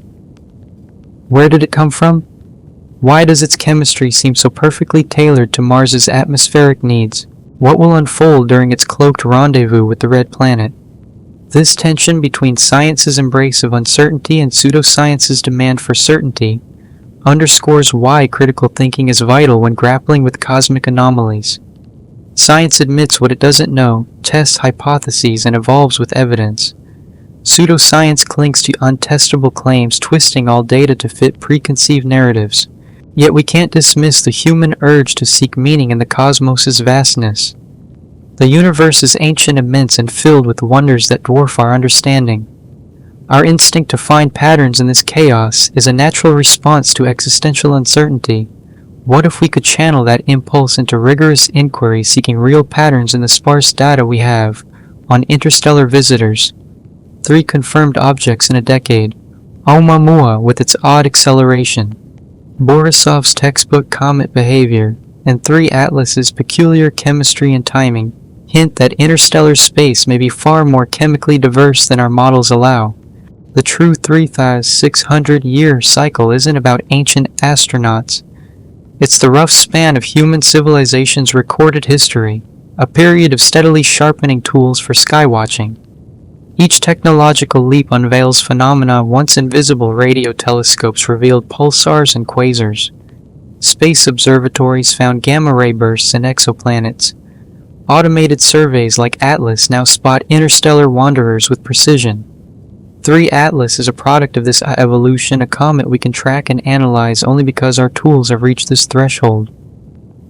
Where did it come from? Why does its chemistry seem so perfectly tailored to Mars's atmospheric needs? What will unfold during its cloaked rendezvous with the red planet? This tension between science's embrace of uncertainty and pseudoscience's demand for certainty underscores why critical thinking is vital when grappling with cosmic anomalies. Science admits what it doesn't know, tests hypotheses, and evolves with evidence. Pseudoscience clings to untestable claims, twisting all data to fit preconceived narratives. Yet we can't dismiss the human urge to seek meaning in the cosmos's vastness. The universe is ancient, immense, and filled with wonders that dwarf our understanding. Our instinct to find patterns in this chaos is a natural response to existential uncertainty. What if we could channel that impulse into rigorous inquiry, seeking real patterns in the sparse data we have on interstellar visitors? 3 confirmed objects in a decade. Oumuamua with its odd acceleration, Borisov's textbook comet behavior, and 3 Atlas's peculiar chemistry and timing hint that interstellar space may be far more chemically diverse than our models allow. The true 3,600-year cycle isn't about ancient astronauts. It's the rough span of human civilization's recorded history, a period of steadily sharpening tools for skywatching. Each technological leap unveils phenomena once invisible. Radio telescopes revealed pulsars and quasars. Space observatories found gamma-ray bursts in exoplanets. Automated surveys like Atlas now spot interstellar wanderers with precision. 3 Atlas is a product of this evolution, a comet we can track and analyze only because our tools have reached this threshold.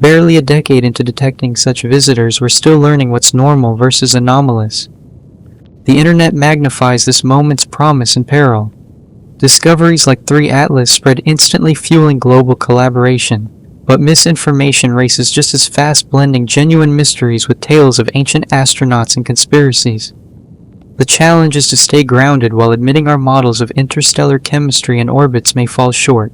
Barely a decade into detecting such visitors, we're still learning what's normal versus anomalous. The internet magnifies this moment's promise and peril. Discoveries like 3 Atlas spread instantly, fueling global collaboration, but misinformation races just as fast, blending genuine mysteries with tales of ancient astronauts and conspiracies. The challenge is to stay grounded while admitting our models of interstellar chemistry and orbits may fall short.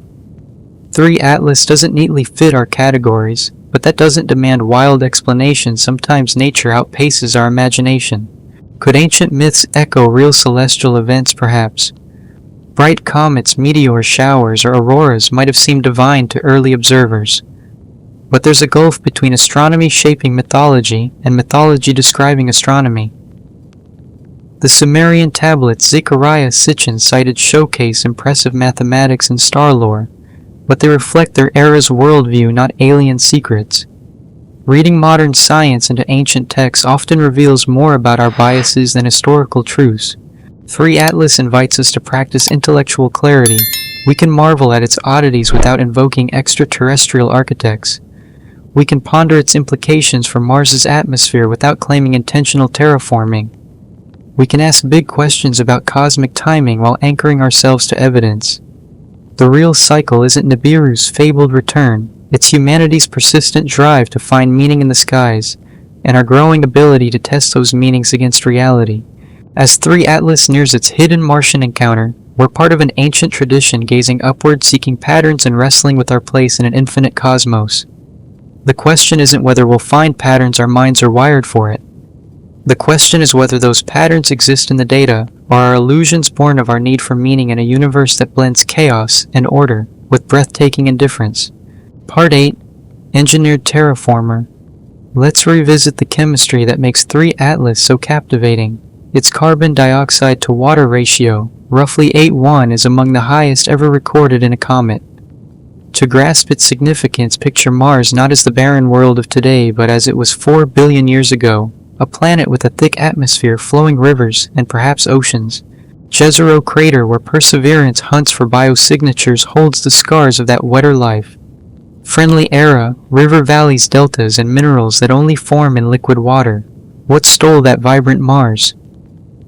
3 Atlas doesn't neatly fit our categories, but that doesn't demand wild explanations. Sometimes nature outpaces our imagination. Could ancient myths echo real celestial events, perhaps? Bright comets, meteor showers, or auroras might have seemed divine to early observers. But there's a gulf between astronomy shaping mythology and mythology describing astronomy. The Sumerian tablets Zechariah Sitchin cited showcase impressive mathematics and star lore, but they reflect their era's worldview, not alien secrets. Reading modern science into ancient texts often reveals more about our biases than historical truths. 3 Atlas invites us to practice intellectual clarity. We can marvel at its oddities without invoking extraterrestrial architects. We can ponder its implications for Mars's atmosphere without claiming intentional terraforming. We can ask big questions about cosmic timing while anchoring ourselves to evidence. The real cycle isn't Nibiru's fabled return, it's humanity's persistent drive to find meaning in the skies, and our growing ability to test those meanings against reality. As 3 Atlas nears its hidden Martian encounter, we're part of an ancient tradition gazing upward, seeking patterns and wrestling with our place in an infinite cosmos. The question isn't whether we'll find patterns, our minds are wired for it. The question is whether those patterns exist in the data, or are illusions born of our need for meaning in a universe that blends chaos and order with breathtaking indifference. Part 8. Engineered Terraformer. Let's revisit the chemistry that makes 3 Atlas so captivating. Its carbon dioxide to water ratio, roughly 8:1, is among the highest ever recorded in a comet. To grasp its significance, picture Mars not as the barren world of today, but as it was 4 billion years ago, a planet with a thick atmosphere, flowing rivers, and perhaps oceans. Jezero Crater, where perseverance hunts for biosignatures, holds the scars of that wetter life. Friendly era, river valleys, deltas, and minerals that only form in liquid water. What stole that vibrant Mars?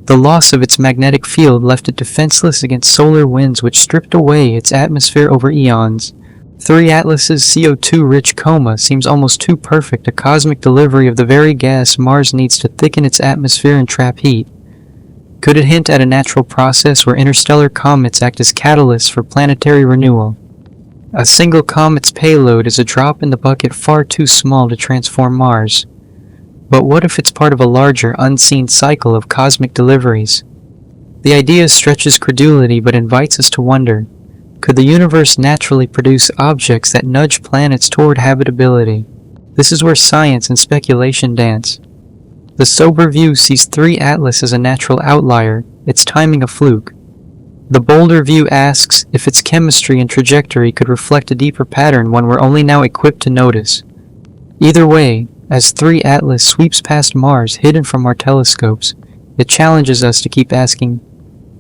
The loss of its magnetic field left it defenseless against solar winds which stripped away its atmosphere over eons. 3 Atlas's CO2-rich coma seems almost too perfect, a cosmic delivery of the very gas Mars needs to thicken its atmosphere and trap heat. Could it hint at a natural process where interstellar comets act as catalysts for planetary renewal? A single comet's payload is a drop in the bucket, far too small to transform Mars. But what if it's part of a larger, unseen cycle of cosmic deliveries? The idea stretches credulity but invites us to wonder. Could the universe naturally produce objects that nudge planets toward habitability? This is where science and speculation dance. The sober view sees 3 Atlas as a natural outlier, its timing a fluke. The bolder view asks if its chemistry and trajectory could reflect a deeper pattern, one we're only now equipped to notice. Either way, as 3 Atlas sweeps past Mars, hidden from our telescopes, it challenges us to keep asking,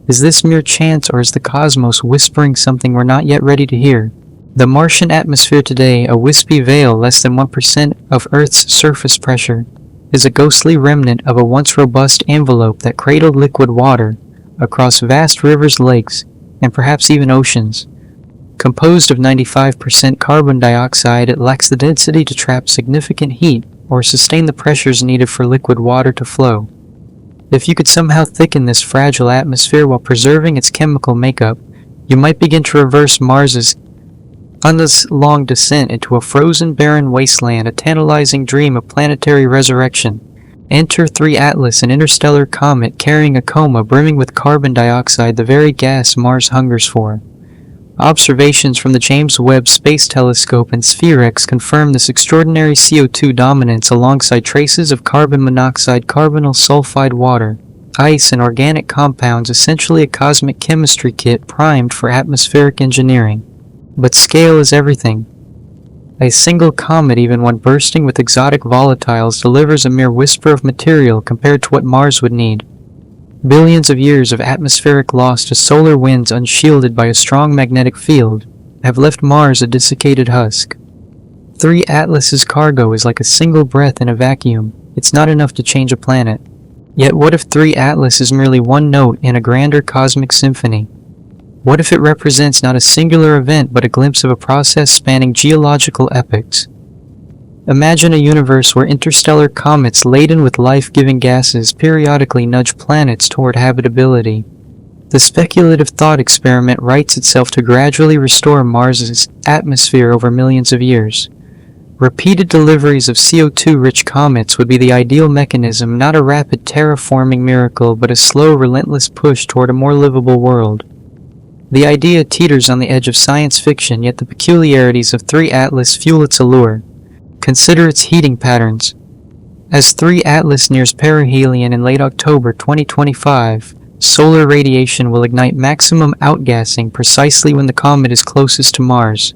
is this mere chance, or is the cosmos whispering something we're not yet ready to hear? The Martian atmosphere today, a wispy veil less than 1% of Earth's surface pressure, is a ghostly remnant of a once robust envelope that cradled liquid water across vast rivers, lakes, and perhaps even oceans. Composed of 95% carbon dioxide, it lacks the density to trap significant heat or sustain the pressures needed for liquid water to flow. If you could somehow thicken this fragile atmosphere while preserving its chemical makeup, you might begin to reverse Mars's endless long descent into a frozen, barren wasteland, a tantalizing dream of planetary resurrection. Enter 3 Atlas, an interstellar comet carrying a coma brimming with carbon dioxide, the very gas Mars hungers for. Observations from the James Webb Space Telescope and SphereX confirm this extraordinary CO2 dominance alongside traces of carbon monoxide, carbonyl sulfide water, ice, and organic compounds, essentially a cosmic chemistry kit primed for atmospheric engineering. But scale is everything. A single comet, even one bursting with exotic volatiles, delivers a mere whisper of material compared to what Mars would need. Billions of years of atmospheric loss to solar winds unshielded by a strong magnetic field have left Mars a desiccated husk. 3 Atlas's cargo is like a single breath in a vacuum. It's not enough to change a planet. Yet what if 3 Atlas is merely one note in a grander cosmic symphony? What if it represents not a singular event but a glimpse of a process spanning geological epochs? Imagine a universe where interstellar comets laden with life-giving gases periodically nudge planets toward habitability. The speculative thought experiment writes itself to gradually restore Mars's atmosphere over millions of years. Repeated deliveries of CO2-rich comets would be the ideal mechanism, not a rapid terraforming miracle, but a slow, relentless push toward a more livable world. The idea teeters on the edge of science fiction, yet the peculiarities of 3 Atlas fuel its allure. Consider its heating patterns. As 3 Atlas nears perihelion in late October 2025, solar radiation will ignite maximum outgassing precisely when the comet is closest to Mars.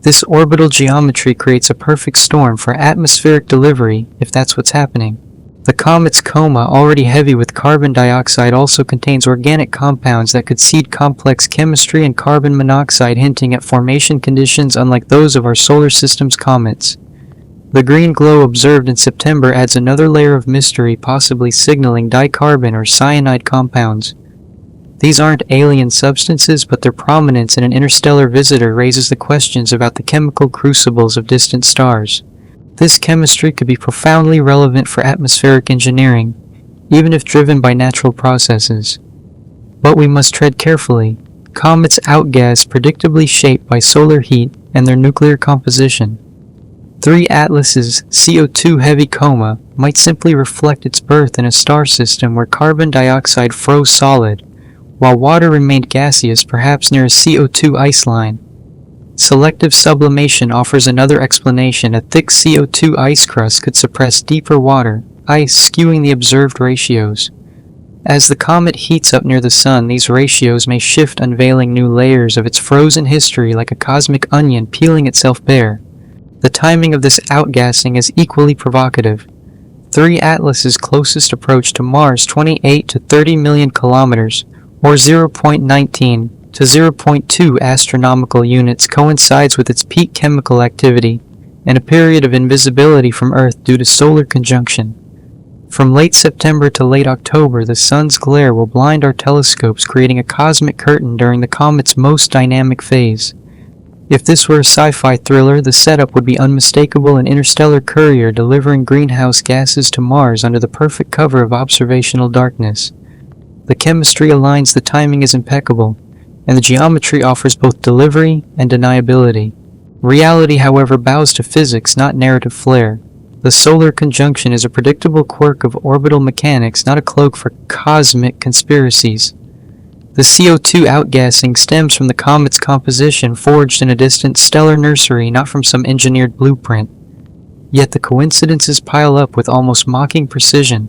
This orbital geometry creates a perfect storm for atmospheric delivery, if that's what's happening. The comet's coma, already heavy with carbon dioxide, also contains organic compounds that could seed complex chemistry and carbon monoxide, hinting at formation conditions unlike those of our solar system's comets. The green glow observed in September adds another layer of mystery, possibly signaling dicarbon or cyanide compounds. These aren't alien substances, but their prominence in an interstellar visitor raises the questions about the chemical crucibles of distant stars. This chemistry could be profoundly relevant for atmospheric engineering, even if driven by natural processes. But we must tread carefully. Comets outgas predictably shaped by solar heat and their nuclear composition. 3 Atlas's CO2-heavy coma might simply reflect its birth in a star system where carbon dioxide froze solid, while water remained gaseous, perhaps near a CO2 ice line. Selective sublimation offers another explanation. A thick CO2 ice crust could suppress deeper water, ice, skewing the observed ratios. As the comet heats up near the Sun, these ratios may shift, unveiling new layers of its frozen history like a cosmic onion peeling itself bare. The timing of this outgassing is equally provocative. 3 Atlas's closest approach to Mars, 28 to 30 million kilometers, or 0.19 to 0.2 astronomical units, coincides with its peak chemical activity and a period of invisibility from Earth due to solar conjunction. From late September to late October, the Sun's glare will blind our telescopes, creating a cosmic curtain during the comet's most dynamic phase. If this were a sci-fi thriller, the setup would be unmistakable: an interstellar courier delivering greenhouse gases to Mars under the perfect cover of observational darkness. The chemistry aligns, the timing is impeccable, and the geometry offers both delivery and deniability. Reality, however, bows to physics, not narrative flair. The solar conjunction is a predictable quirk of orbital mechanics, not a cloak for cosmic conspiracies. The CO2 outgassing stems from the comet's composition, forged in a distant stellar nursery, not from some engineered blueprint. Yet the coincidences pile up with almost mocking precision.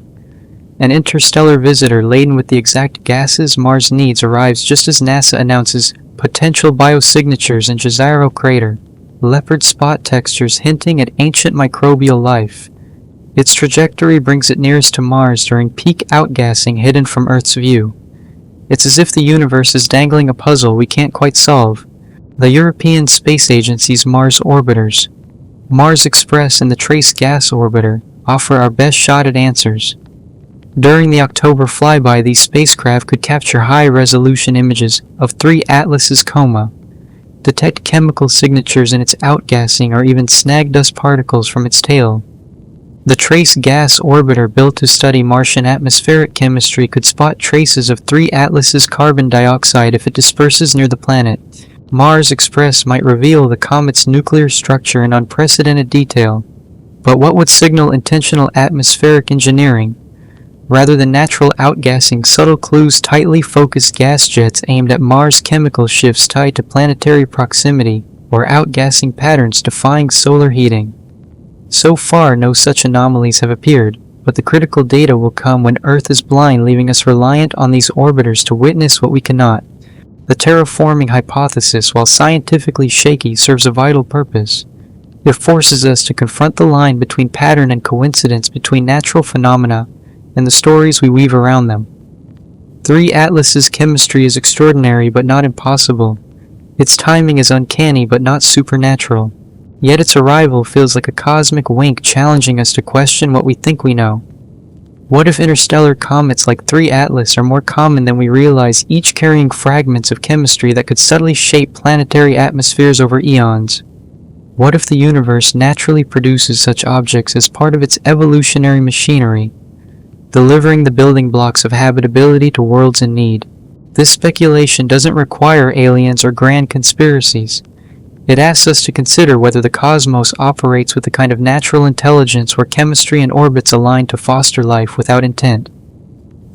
An interstellar visitor laden with the exact gases Mars needs arrives just as NASA announces potential biosignatures in Jezero crater, leopard spot textures hinting at ancient microbial life. Its trajectory brings it nearest to Mars during peak outgassing, hidden from Earth's view. It's as if the universe is dangling a puzzle we can't quite solve. The European Space Agency's Mars orbiters, Mars Express and the Trace Gas Orbiter, offer our best shot at answers. During the October flyby, these spacecraft could capture high-resolution images of 3 Atlas's coma, detect chemical signatures in its outgassing, or even snag dust particles from its tail. The Trace Gas Orbiter, built to study Martian atmospheric chemistry, could spot traces of 3 Atlas's carbon dioxide if it disperses near the planet. Mars Express might reveal the comet's nuclear structure in unprecedented detail. But what would signal intentional atmospheric engineering? Rather than natural outgassing, subtle clues: tightly focused gas jets aimed at Mars, chemical shifts tied to planetary proximity, or outgassing patterns defying solar heating. So far, no such anomalies have appeared, but the critical data will come when Earth is blind, leaving us reliant on these orbiters to witness what we cannot. The terraforming hypothesis, while scientifically shaky, serves a vital purpose. It forces us to confront the line between pattern and coincidence, between natural phenomena and the stories we weave around them. 3 Atlas's chemistry is extraordinary but not impossible. Its timing is uncanny but not supernatural. Yet its arrival feels like a cosmic wink, challenging us to question what we think we know. What if interstellar comets like 3 Atlas are more common than we realize, each carrying fragments of chemistry that could subtly shape planetary atmospheres over eons? What if the universe naturally produces such objects as part of its evolutionary machinery, delivering the building blocks of habitability to worlds in need? This speculation doesn't require aliens or grand conspiracies. It asks us to consider whether the cosmos operates with the kind of natural intelligence where chemistry and orbits align to foster life without intent.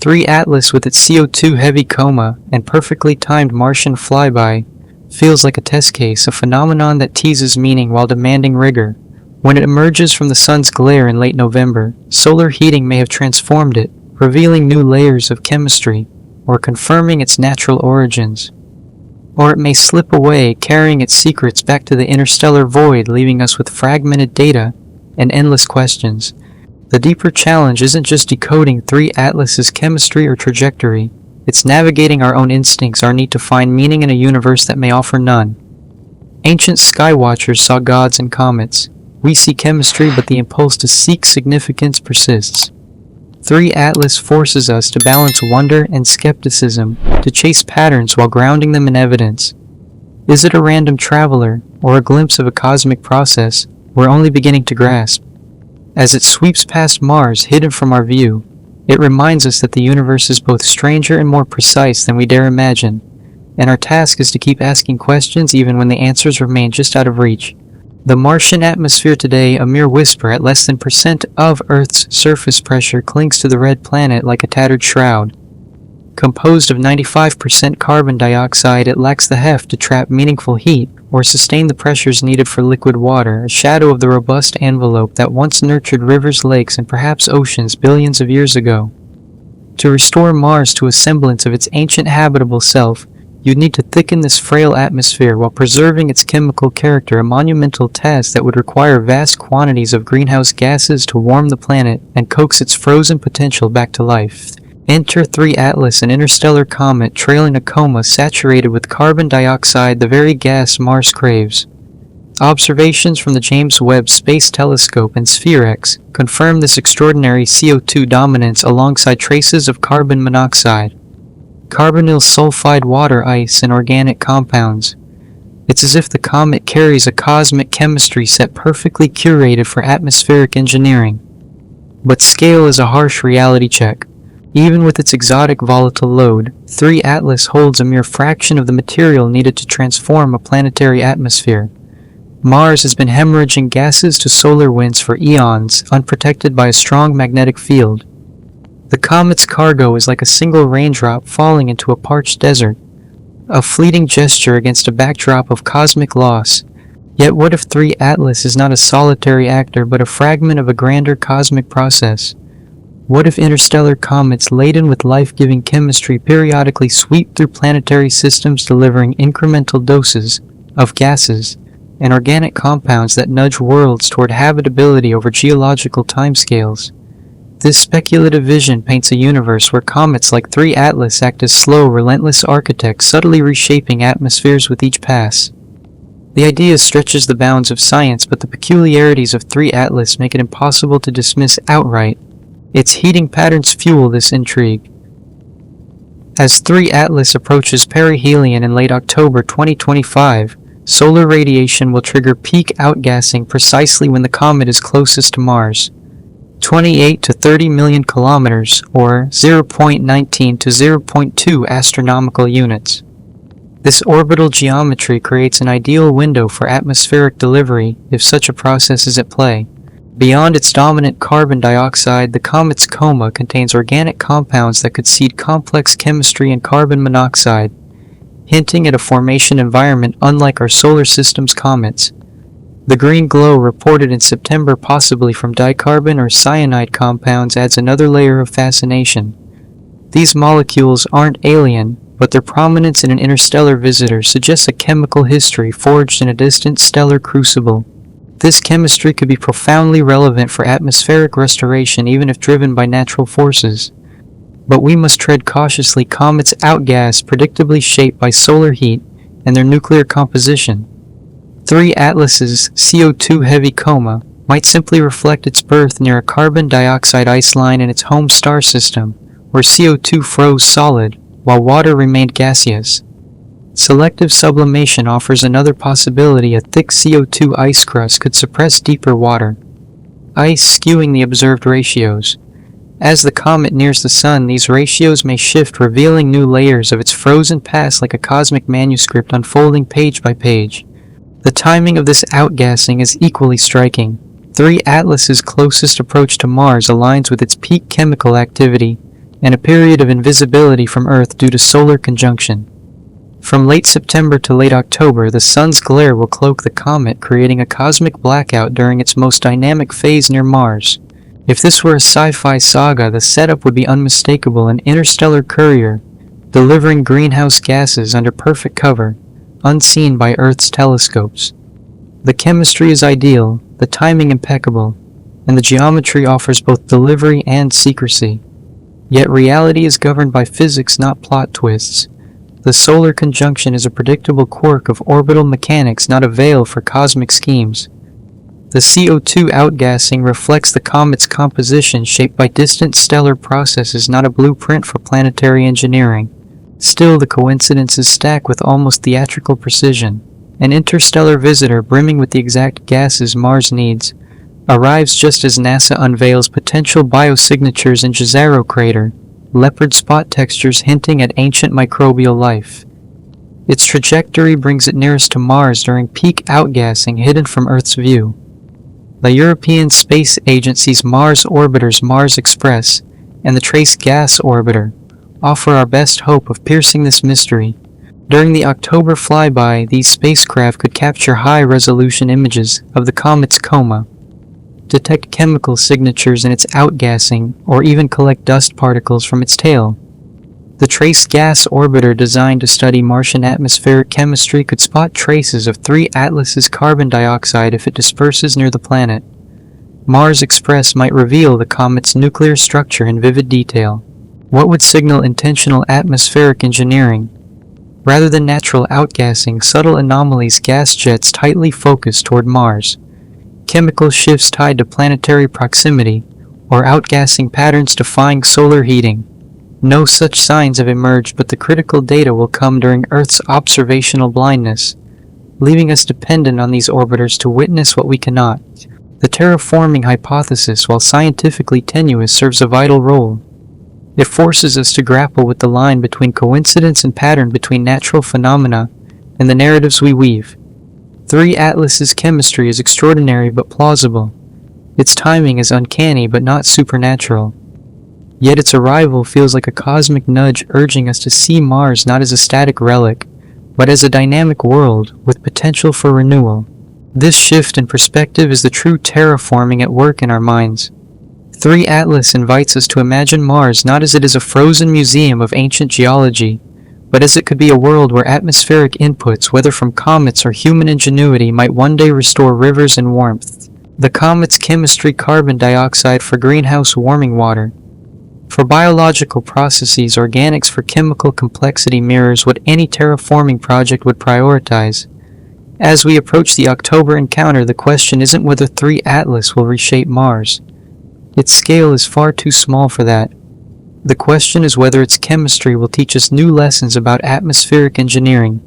3 Atlas, with its CO2-heavy coma and perfectly timed Martian flyby, feels like a test case, a phenomenon that teases meaning while demanding rigor. When it emerges from the sun's glare in late November, solar heating may have transformed it, revealing new layers of chemistry, or confirming its natural origins. Or it may slip away, carrying its secrets back to the interstellar void, leaving us with fragmented data and endless questions. The deeper challenge isn't just decoding 3 Atlas's chemistry or trajectory, it's navigating our own instincts, our need to find meaning in a universe that may offer none. Ancient skywatchers saw gods in comets. We see chemistry, but the impulse to seek significance persists. 3 Atlas forces us to balance wonder and skepticism, to chase patterns while grounding them in evidence. Is it a random traveler, or a glimpse of a cosmic process we're only beginning to grasp? As it sweeps past Mars, hidden from our view, it reminds us that the universe is both stranger and more precise than we dare imagine, and our task is to keep asking questions even when the answers remain just out of reach. The Martian atmosphere today, a mere whisper at less than % of Earth's surface pressure, clings to the red planet like a tattered shroud. Composed of 95% carbon dioxide, it lacks the heft to trap meaningful heat or sustain the pressures needed for liquid water, a shadow of the robust envelope that once nurtured rivers, lakes, and perhaps oceans billions of years ago. To restore Mars to a semblance of its ancient habitable self, you'd need to thicken this frail atmosphere while preserving its chemical character, a monumental task that would require vast quantities of greenhouse gases to warm the planet and coax its frozen potential back to life. Enter 3 Atlas, an interstellar comet trailing a coma saturated with carbon dioxide, the very gas Mars craves. Observations from the James Webb Space Telescope and Sphere-X confirm this extraordinary CO2 dominance alongside traces of carbon monoxide, carbonyl sulfide, water ice, and organic compounds. It's as if the comet carries a cosmic chemistry set perfectly curated for atmospheric engineering. But scale is a harsh reality check. Even with its exotic volatile load, 3 Atlas holds a mere fraction of the material needed to transform a planetary atmosphere. Mars has been hemorrhaging gases to solar winds for eons, unprotected by a strong magnetic field. The comet's cargo is like a single raindrop falling into a parched desert, a fleeting gesture against a backdrop of cosmic loss. Yet what if 3 Atlas is not a solitary actor but a fragment of a grander cosmic process? What if interstellar comets laden with life-giving chemistry periodically sweep through planetary systems, delivering incremental doses of gases and organic compounds that nudge worlds toward habitability over geological timescales? This speculative vision paints a universe where comets like 3 Atlas act as slow, relentless architects, subtly reshaping atmospheres with each pass. The idea stretches the bounds of science, but the peculiarities of 3 Atlas make it impossible to dismiss outright. Its heating patterns fuel this intrigue. As 3 Atlas approaches perihelion in late October 2025, solar radiation will trigger peak outgassing precisely when the comet is closest to Mars. 28 to 30 million kilometers, or 0.19 to 0.2 astronomical units. This orbital geometry creates an ideal window for atmospheric delivery if such a process is at play. Beyond its dominant carbon dioxide, the comet's coma contains organic compounds that could seed complex chemistry and carbon monoxide, hinting at a formation environment unlike our solar system's comets. The green glow reported in September, possibly from dicarbon or cyanide compounds, adds another layer of fascination. These molecules aren't alien, but their prominence in an interstellar visitor suggests a chemical history forged in a distant stellar crucible. This chemistry could be profoundly relevant for atmospheric restoration, even if driven by natural forces. But we must tread cautiously. Comets outgas, predictably shaped by solar heat and their nuclear composition. 3 Atlas's CO2-heavy coma might simply reflect its birth near a carbon dioxide ice line in its home star system, where CO2 froze solid while water remained gaseous. Selective sublimation offers another possibility. A thick CO2 ice crust could suppress deeper water ice, skewing the observed ratios. As the comet nears the sun, these ratios may shift, revealing new layers of its frozen past like a cosmic manuscript unfolding page by page. The timing of this outgassing is equally striking. 3 Atlas's closest approach to Mars aligns with its peak chemical activity and a period of invisibility from Earth due to solar conjunction. From late September to late October, the sun's glare will cloak the comet, creating a cosmic blackout during its most dynamic phase near Mars. If this were a sci-fi saga, the setup would be unmistakable: an interstellar courier, delivering greenhouse gases under perfect cover, unseen by Earth's telescopes. The chemistry is ideal, the timing impeccable, and the geometry offers both delivery and secrecy. Yet reality is governed by physics, not plot twists. The solar conjunction is a predictable quirk of orbital mechanics, not a veil for cosmic schemes. The CO2 outgassing reflects the comet's composition, shaped by distant stellar processes, not a blueprint for planetary engineering. Still, the coincidences stack with almost theatrical precision. An interstellar visitor brimming with the exact gases Mars needs arrives just as NASA unveils potential biosignatures in Jezero crater, leopard spot textures hinting at ancient microbial life. Its trajectory brings it nearest to Mars during peak outgassing, hidden from Earth's view. The European Space Agency's Mars orbiters Mars Express and the Trace Gas Orbiter offer our best hope of piercing this mystery. During the October flyby, these spacecraft could capture high-resolution images of the comet's coma, detect chemical signatures in its outgassing, or even collect dust particles from its tail. The Trace Gas Orbiter, designed to study Martian atmospheric chemistry, could spot traces of 3 Atlas's carbon dioxide if it disperses near the planet. Mars Express might reveal the comet's nuclear structure in vivid detail. What would signal intentional atmospheric engineering? Rather than natural outgassing, subtle anomalies, gas jets tightly focused toward Mars, chemical shifts tied to planetary proximity, or outgassing patterns defying solar heating. No such signs have emerged, but the critical data will come during Earth's observational blindness, leaving us dependent on these orbiters to witness what we cannot. The terraforming hypothesis, while scientifically tenuous, serves a vital role. It forces us to grapple with the line between coincidence and pattern, between natural phenomena and the narratives we weave. 3 Atlas's chemistry is extraordinary but plausible. Its timing is uncanny but not supernatural. Yet its arrival feels like a cosmic nudge, urging us to see Mars not as a static relic, but as a dynamic world with potential for renewal. This shift in perspective is the true terraforming at work in our minds. 3 Atlas invites us to imagine Mars not as it is a frozen museum of ancient geology, but as it could be a world where atmospheric inputs, whether from comets or human ingenuity, might one day restore rivers and warmth. The comet's chemistry: carbon dioxide for greenhouse warming water. For biological processes, organics for chemical complexity, mirrors what any terraforming project would prioritize. As we approach the October encounter, the question isn't whether 3 Atlas will reshape Mars. Its scale is far too small for that. The question is whether its chemistry will teach us new lessons about atmospheric engineering,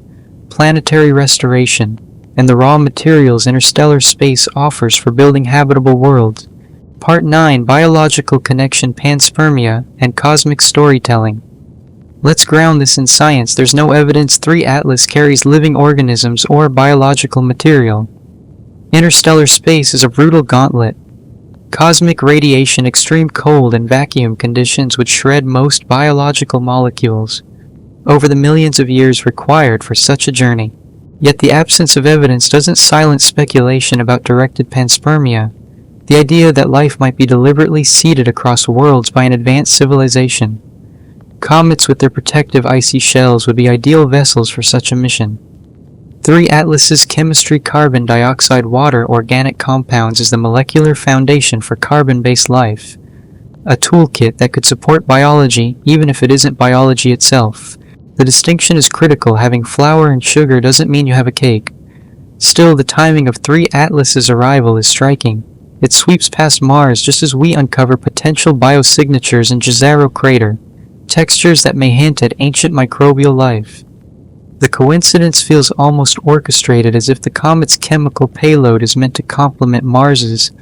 planetary restoration, and the raw materials interstellar space offers for building habitable worlds. Part 9: Biological Connection, Panspermia, and Cosmic Storytelling. Let's ground this in science. There's no evidence 3 Atlas carries living organisms or biological material. Interstellar space is a brutal gauntlet. Cosmic radiation, extreme cold, and vacuum conditions would shred most biological molecules over the millions of years required for such a journey. Yet the absence of evidence doesn't silence speculation about directed panspermia, the idea that life might be deliberately seeded across worlds by an advanced civilization. Comets with their protective icy shells would be ideal vessels for such a mission. 3 Atlas's chemistry: carbon dioxide, water, organic compounds, is the molecular foundation for carbon-based life, a toolkit that could support biology even if it isn't biology itself. The distinction is critical. Having flour and sugar doesn't mean you have a cake. Still, the timing of 3 Atlas's arrival is striking. It sweeps past Mars just as we uncover potential biosignatures in Jezero crater, textures that may hint at ancient microbial life. The coincidence feels almost orchestrated, as if the comet's chemical payload is meant to complement Mars's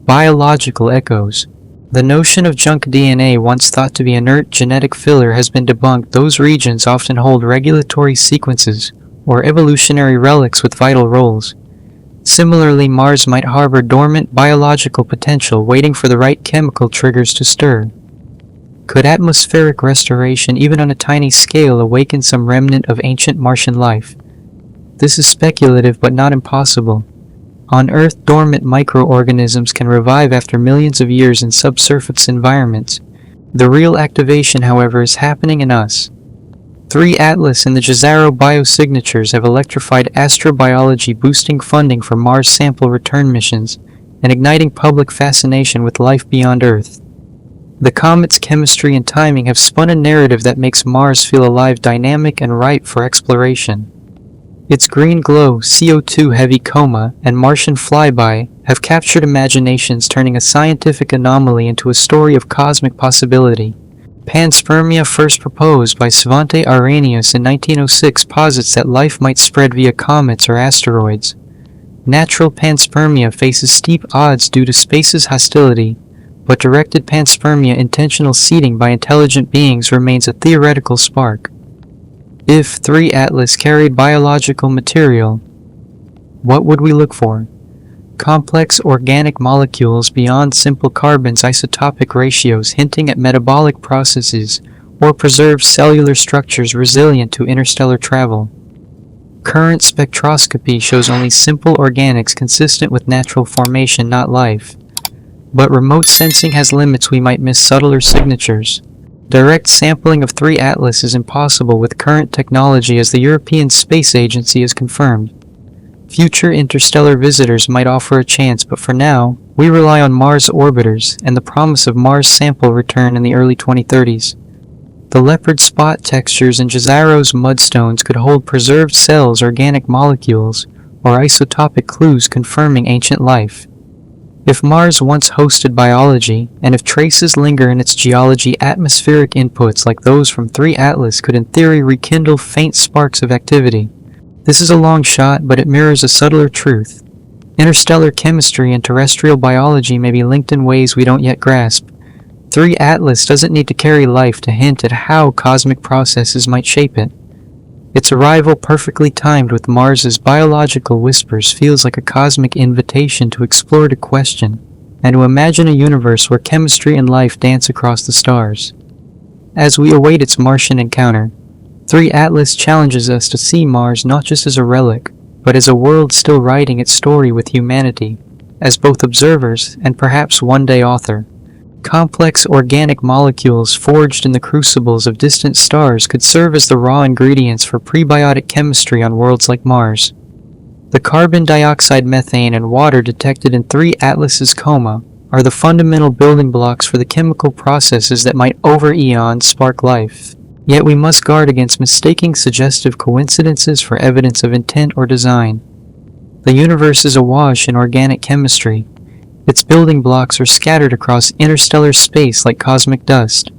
biological echoes. The notion of junk DNA, once thought to be inert genetic filler, has been debunked. Those regions often hold regulatory sequences or evolutionary relics with vital roles. Similarly, Mars might harbor dormant biological potential, waiting for the right chemical triggers to stir. Could atmospheric restoration, even on a tiny scale, awaken some remnant of ancient Martian life? This is speculative but not impossible. On Earth, dormant microorganisms can revive after millions of years in subsurface environments. The real activation, however, is happening in us. 3 Atlas and the Jezero biosignatures have electrified astrobiology, boosting funding for Mars sample return missions and igniting public fascination with life beyond Earth. The comet's chemistry and timing have spun a narrative that makes Mars feel alive, dynamic, and ripe for exploration. Its green glow, CO2-heavy coma, and Martian flyby have captured imaginations, turning a scientific anomaly into a story of cosmic possibility. Panspermia, first proposed by Svante Arrhenius in 1906, posits that life might spread via comets or asteroids. Natural panspermia faces steep odds due to space's hostility, but directed panspermia, intentional seeding by intelligent beings, remains a theoretical spark. If 3 Atlas carried biological material, what would we look for? Complex organic molecules beyond simple carbons, isotopic ratios hinting at metabolic processes, or preserved cellular structures resilient to interstellar travel. Current spectroscopy shows only simple organics consistent with natural formation, not life. But remote sensing has limits. We might miss subtler signatures. Direct sampling of 3 Atlas is impossible with current technology, as the European Space Agency has confirmed. Future interstellar visitors might offer a chance, but for now, we rely on Mars orbiters and the promise of Mars sample return in the early 2030s. The leopard spot textures in Jezero's mudstones could hold preserved cells, organic molecules, or isotopic clues confirming ancient life. If Mars once hosted biology, and if traces linger in its geology, atmospheric inputs like those from 3 Atlas could in theory rekindle faint sparks of activity. This is a long shot, but it mirrors a subtler truth. Interstellar chemistry and terrestrial biology may be linked in ways we don't yet grasp. 3 Atlas doesn't need to carry life to hint at how cosmic processes might shape it. Its arrival, perfectly timed with Mars's biological whispers, feels like a cosmic invitation to explore, to question, and to imagine a universe where chemistry and life dance across the stars. As we await its Martian encounter, 3 Atlas challenges us to see Mars not just as a relic, but as a world still writing its story with humanity, as both observers and perhaps one day author. Complex organic molecules forged in the crucibles of distant stars could serve as the raw ingredients for prebiotic chemistry on worlds like Mars. The carbon dioxide, methane, and water detected in 3 Atlas's coma are the fundamental building blocks for the chemical processes that might over eons spark life. Yet we must guard against mistaking suggestive coincidences for evidence of intent or design. The universe is awash in organic chemistry. Its building blocks are scattered across interstellar space like cosmic dust.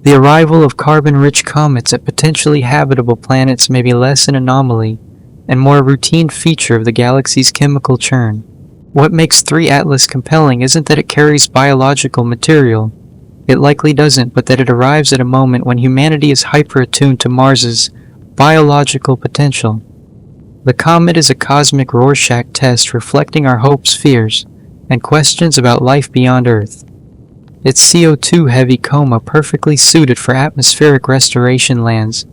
The arrival of carbon-rich comets at potentially habitable planets may be less an anomaly and more a routine feature of the galaxy's chemical churn. What makes 3 Atlas compelling isn't that it carries biological material. It likely doesn't, but that it arrives at a moment when humanity is hyper-attuned to Mars's biological potential. The comet is a cosmic Rorschach test reflecting our hopes, fears, and questions about life beyond Earth. Its CO2-heavy coma perfectly suited for atmospheric restoration lands.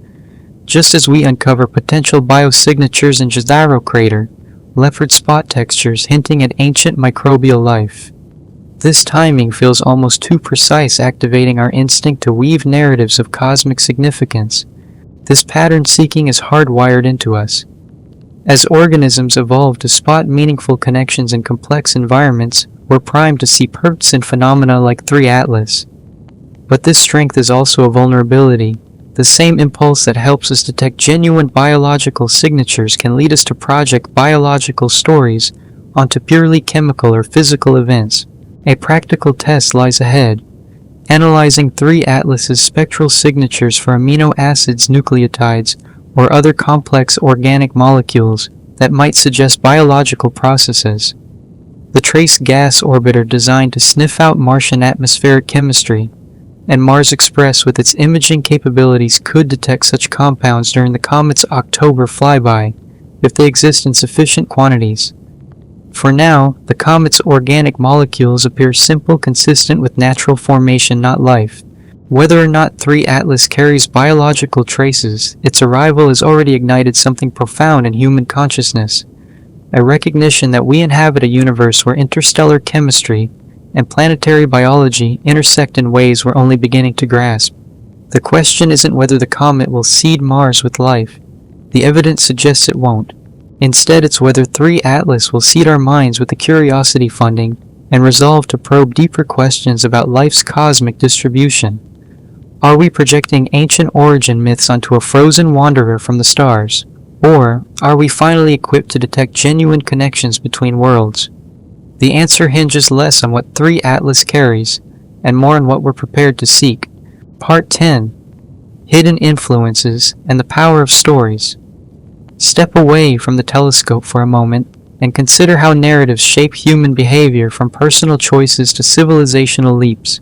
Just as we uncover potential biosignatures in Jezero crater, leopard spot textures hinting at ancient microbial life. This timing feels almost too precise, activating our instinct to weave narratives of cosmic significance. This pattern seeking is hardwired into us. As organisms evolve to spot meaningful connections in complex environments, we're primed to see perks in phenomena like 3 Atlas. But this strength is also a vulnerability. The same impulse that helps us detect genuine biological signatures can lead us to project biological stories onto purely chemical or physical events. A practical test lies ahead, analyzing 3 Atlas's spectral signatures for amino acids, nucleotides, or other complex organic molecules that might suggest biological processes. The Trace Gas Orbiter, designed to sniff out Martian atmospheric chemistry, and Mars Express with its imaging capabilities could detect such compounds during the comet's October flyby, if they exist in sufficient quantities. For now, the comet's organic molecules appear simple, consistent with natural formation, not life. Whether or not 3 Atlas carries biological traces, its arrival has already ignited something profound in human consciousness, a recognition that we inhabit a universe where interstellar chemistry and planetary biology intersect in ways we're only beginning to grasp. The question isn't whether the comet will seed Mars with life. The evidence suggests it won't. Instead, it's whether 3 Atlas will seed our minds with the curiosity funding and resolve to probe deeper questions about life's cosmic distribution. Are we projecting ancient origin myths onto a frozen wanderer from the stars? Or are we finally equipped to detect genuine connections between worlds? The answer hinges less on what 3 Atlas carries, and more on what we're prepared to seek. Part 10. Hidden Influences and the Power of Stories. Step away from the telescope for a moment and consider how narratives shape human behavior, from personal choices to civilizational leaps.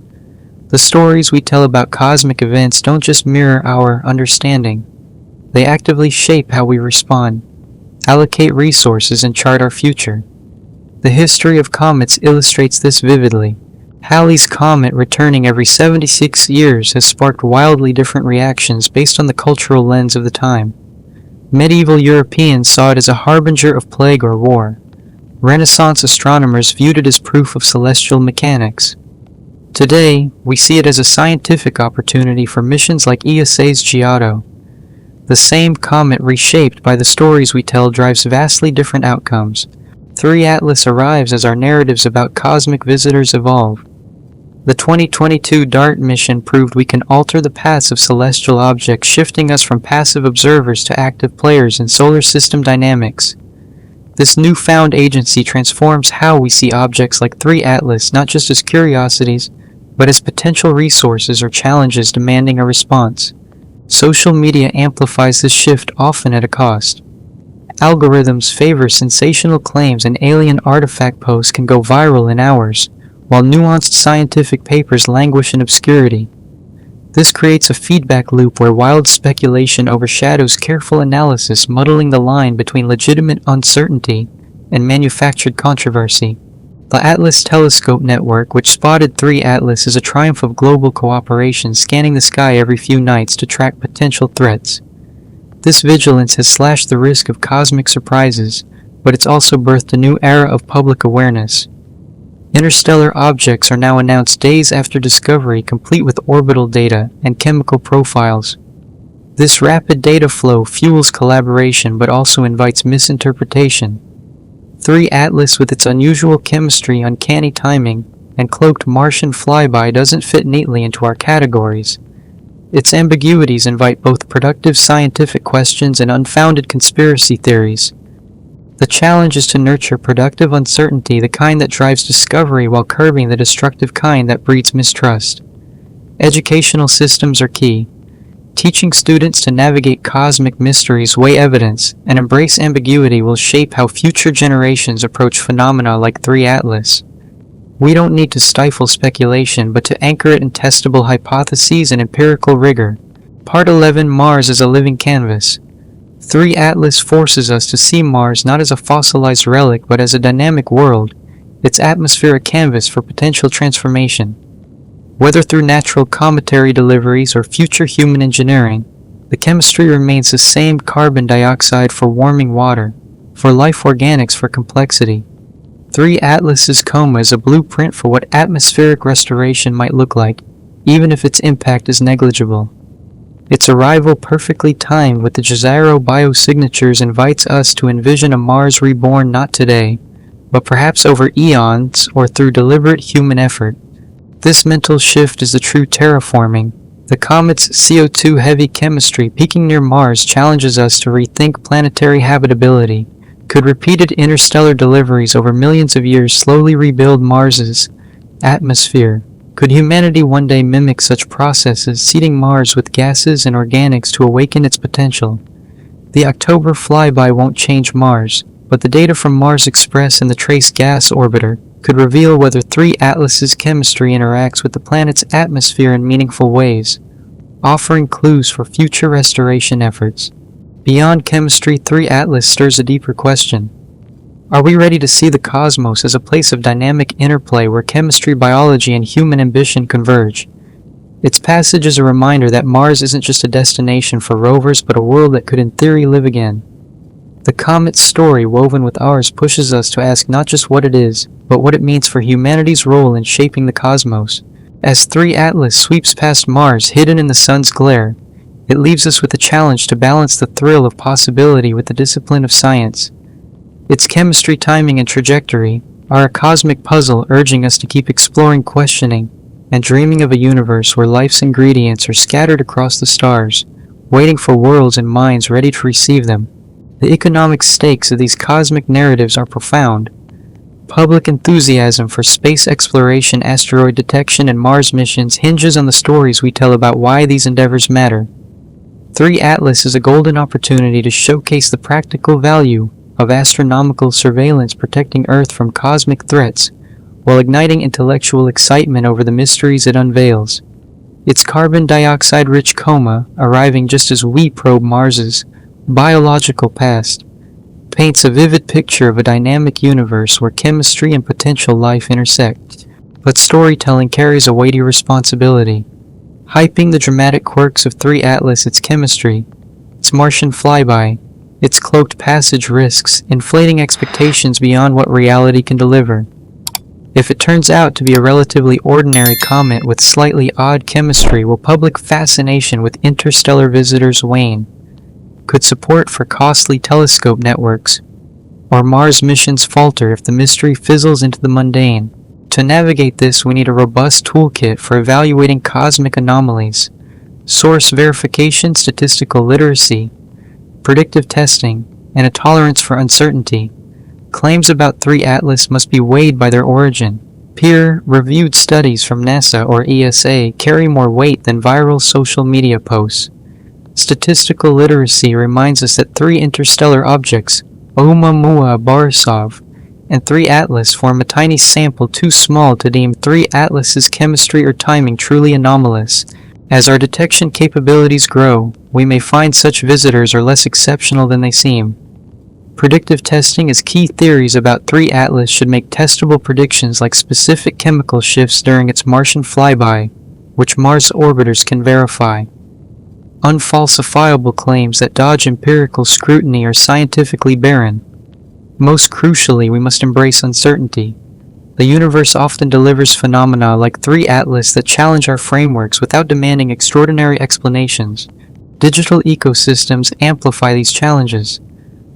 The stories we tell about cosmic events don't just mirror our understanding. They actively shape how we respond, allocate resources, and chart our future. The history of comets illustrates this vividly. Halley's Comet, returning every 76 years, has sparked wildly different reactions based on the cultural lens of the time. Medieval Europeans saw it as a harbinger of plague or war. Renaissance astronomers viewed it as proof of celestial mechanics. Today, we see it as a scientific opportunity for missions like ESA's Giotto. The same comet reshaped by the stories we tell drives vastly different outcomes. 3 Atlas arrives as our narratives about cosmic visitors evolve. The 2022 DART mission proved we can alter the paths of celestial objects, shifting us from passive observers to active players in solar system dynamics. This newfound agency transforms how we see objects like 3 Atlas, not just as curiosities, but as potential resources or challenges demanding a response. Social media amplifies this shift, often at a cost. Algorithms favor sensational claims, and alien artifact posts can go viral in hours, while nuanced scientific papers languish in obscurity. This creates a feedback loop where wild speculation overshadows careful analysis, muddling the line between legitimate uncertainty and manufactured controversy. The Atlas Telescope Network, which spotted 3 Atlas, is a triumph of global cooperation, scanning the sky every few nights to track potential threats. This vigilance has slashed the risk of cosmic surprises, but it's also birthed a new era of public awareness. Interstellar objects are now announced days after discovery, complete with orbital data and chemical profiles. This rapid data flow fuels collaboration but also invites misinterpretation. 3 Atlas, with its unusual chemistry, uncanny timing, and cloaked Martian flyby, doesn't fit neatly into our categories. Its ambiguities invite both productive scientific questions and unfounded conspiracy theories. The challenge is to nurture productive uncertainty, the kind that drives discovery while curbing the destructive kind that breeds mistrust. Educational systems are key. Teaching students to navigate cosmic mysteries, weigh evidence, and embrace ambiguity will shape how future generations approach phenomena like 3 Atlas. We don't need to stifle speculation, but to anchor it in testable hypotheses and empirical rigor. Part 11. Mars as a living canvas. 3 Atlas forces us to see Mars not as a fossilized relic, but as a dynamic world, its atmosphere a canvas for potential transformation. Whether through natural cometary deliveries or future human engineering, the chemistry remains the same: carbon dioxide for warming water, for life organics for complexity. 3 Atlas's coma is a blueprint for what atmospheric restoration might look like, even if its impact is negligible. Its arrival, perfectly timed with the Jezero biosignatures, invites us to envision a Mars reborn not today, but perhaps over eons or through deliberate human effort. This mental shift is the true terraforming. The comet's CO2-heavy chemistry peaking near Mars challenges us to rethink planetary habitability. Could repeated interstellar deliveries over millions of years slowly rebuild Mars's atmosphere? Could humanity one day mimic such processes, seeding Mars with gases and organics to awaken its potential? The October flyby won't change Mars, but the data from Mars Express and the Trace Gas Orbiter could reveal whether 3 Atlas's chemistry interacts with the planet's atmosphere in meaningful ways, offering clues for future restoration efforts. Beyond chemistry, 3 Atlas stirs a deeper question. Are we ready to see the cosmos as a place of dynamic interplay where chemistry, biology, and human ambition converge? Its passage is a reminder that Mars isn't just a destination for rovers, but a world that could in theory live again. The comet's story, woven with ours, pushes us to ask not just what it is, but what it means for humanity's role in shaping the cosmos. As 3 Atlas sweeps past Mars, hidden in the sun's glare, it leaves us with a challenge to balance the thrill of possibility with the discipline of science. Its chemistry, timing, and trajectory are a cosmic puzzle urging us to keep exploring, questioning, and dreaming of a universe where life's ingredients are scattered across the stars, waiting for worlds and minds ready to receive them. The economic stakes of these cosmic narratives are profound. Public enthusiasm for space exploration, asteroid detection, and Mars missions hinges on the stories we tell about why these endeavors matter. 3 Atlas is a golden opportunity to showcase the practical value of astronomical surveillance, protecting Earth from cosmic threats, while igniting intellectual excitement over the mysteries it unveils. Its carbon dioxide-rich coma, arriving just as we probe Mars's biological past, paints a vivid picture of a dynamic universe where chemistry and potential life intersect. But storytelling carries a weighty responsibility. Hyping the dramatic quirks of 3 Atlas, its chemistry, its Martian flyby, its cloaked passage risks inflating expectations beyond what reality can deliver. If it turns out to be a relatively ordinary comet with slightly odd chemistry, will public fascination with interstellar visitors wane? Could support for costly telescope networks or Mars missions falter if the mystery fizzles into the mundane? To navigate this, we need a robust toolkit for evaluating cosmic anomalies, source verification, statistical literacy, predictive testing, and a tolerance for uncertainty. Claims about 3 Atlas must be weighed by their origin. Peer-reviewed studies from NASA or ESA carry more weight than viral social media posts. Statistical literacy reminds us that 3 interstellar objects, Oumuamua, Borisov, and 3 Atlas form a tiny sample too small to deem 3 Atlas's chemistry or timing truly anomalous. As our detection capabilities grow, we may find such visitors are less exceptional than they seem. Predictive testing is key. Theories about 3 Atlas should make testable predictions like specific chemical shifts during its Martian flyby, which Mars orbiters can verify. Unfalsifiable claims that dodge empirical scrutiny are scientifically barren. Most crucially, we must embrace uncertainty. The universe often delivers phenomena like 3 Atlas that challenge our frameworks without demanding extraordinary explanations. Digital ecosystems amplify these challenges.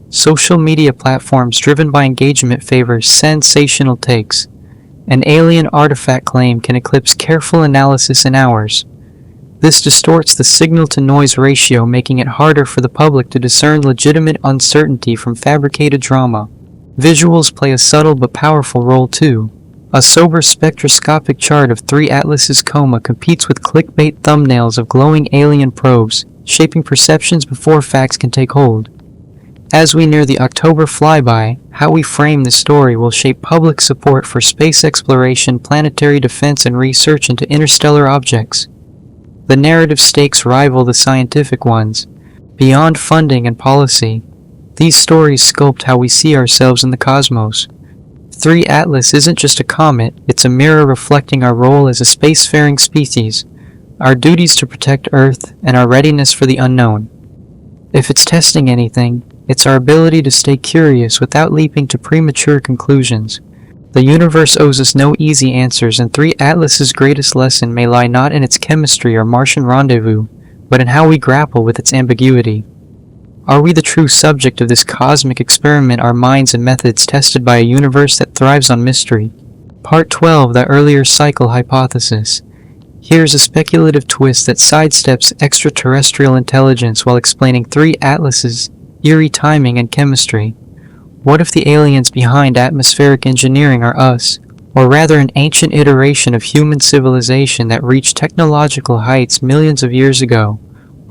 Social media platforms driven by engagement favor sensational takes. An alien artifact claim can eclipse careful analysis in hours. This distorts the signal-to-noise ratio, making it harder for the public to discern legitimate uncertainty from fabricated drama. Visuals play a subtle but powerful role too. A sober spectroscopic chart of 3 Atlas's coma competes with clickbait thumbnails of glowing alien probes, shaping perceptions before facts can take hold. As we near the October flyby, how we frame the story will shape public support for space exploration, planetary defense, and research into interstellar objects. The narrative stakes rival the scientific ones. Beyond funding and policy, these stories sculpt how we see ourselves in the cosmos. 3 Atlas isn't just a comet, it's a mirror reflecting our role as a spacefaring species, our duties to protect Earth, and our readiness for the unknown. If it's testing anything, it's our ability to stay curious without leaping to premature conclusions. The universe owes us no easy answers, and 3 Atlas's greatest lesson may lie not in its chemistry or Martian rendezvous, but in how we grapple with its ambiguity. Are we the true subject of this cosmic experiment, our minds and methods tested by a universe that thrives on mystery? Part 12, the earlier cycle hypothesis. Here's a speculative twist that sidesteps extraterrestrial intelligence while explaining 3 Atlas's eerie timing and chemistry. What if the aliens behind atmospheric engineering are us, or rather an ancient iteration of human civilization that reached technological heights millions of years ago,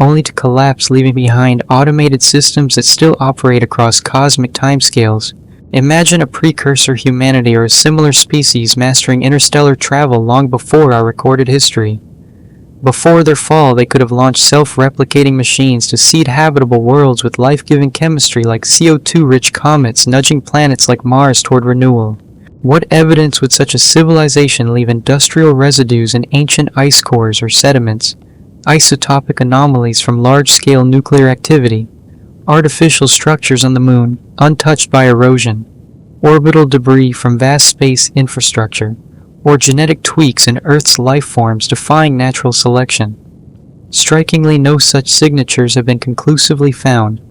only to collapse, leaving behind automated systems that still operate across cosmic timescales? Imagine a precursor humanity or a similar species mastering interstellar travel long before our recorded history. Before their fall, they could have launched self-replicating machines to seed habitable worlds with life-giving chemistry like CO2-rich comets, nudging planets like Mars toward renewal. What evidence would such a civilization leave industrial residues in ancient ice cores or sediments, isotopic anomalies from large-scale nuclear activity, artificial structures on the moon untouched by erosion, orbital debris from vast space infrastructure, or genetic tweaks in Earth's life forms defying natural selection? Strikingly, no such signatures have been conclusively found.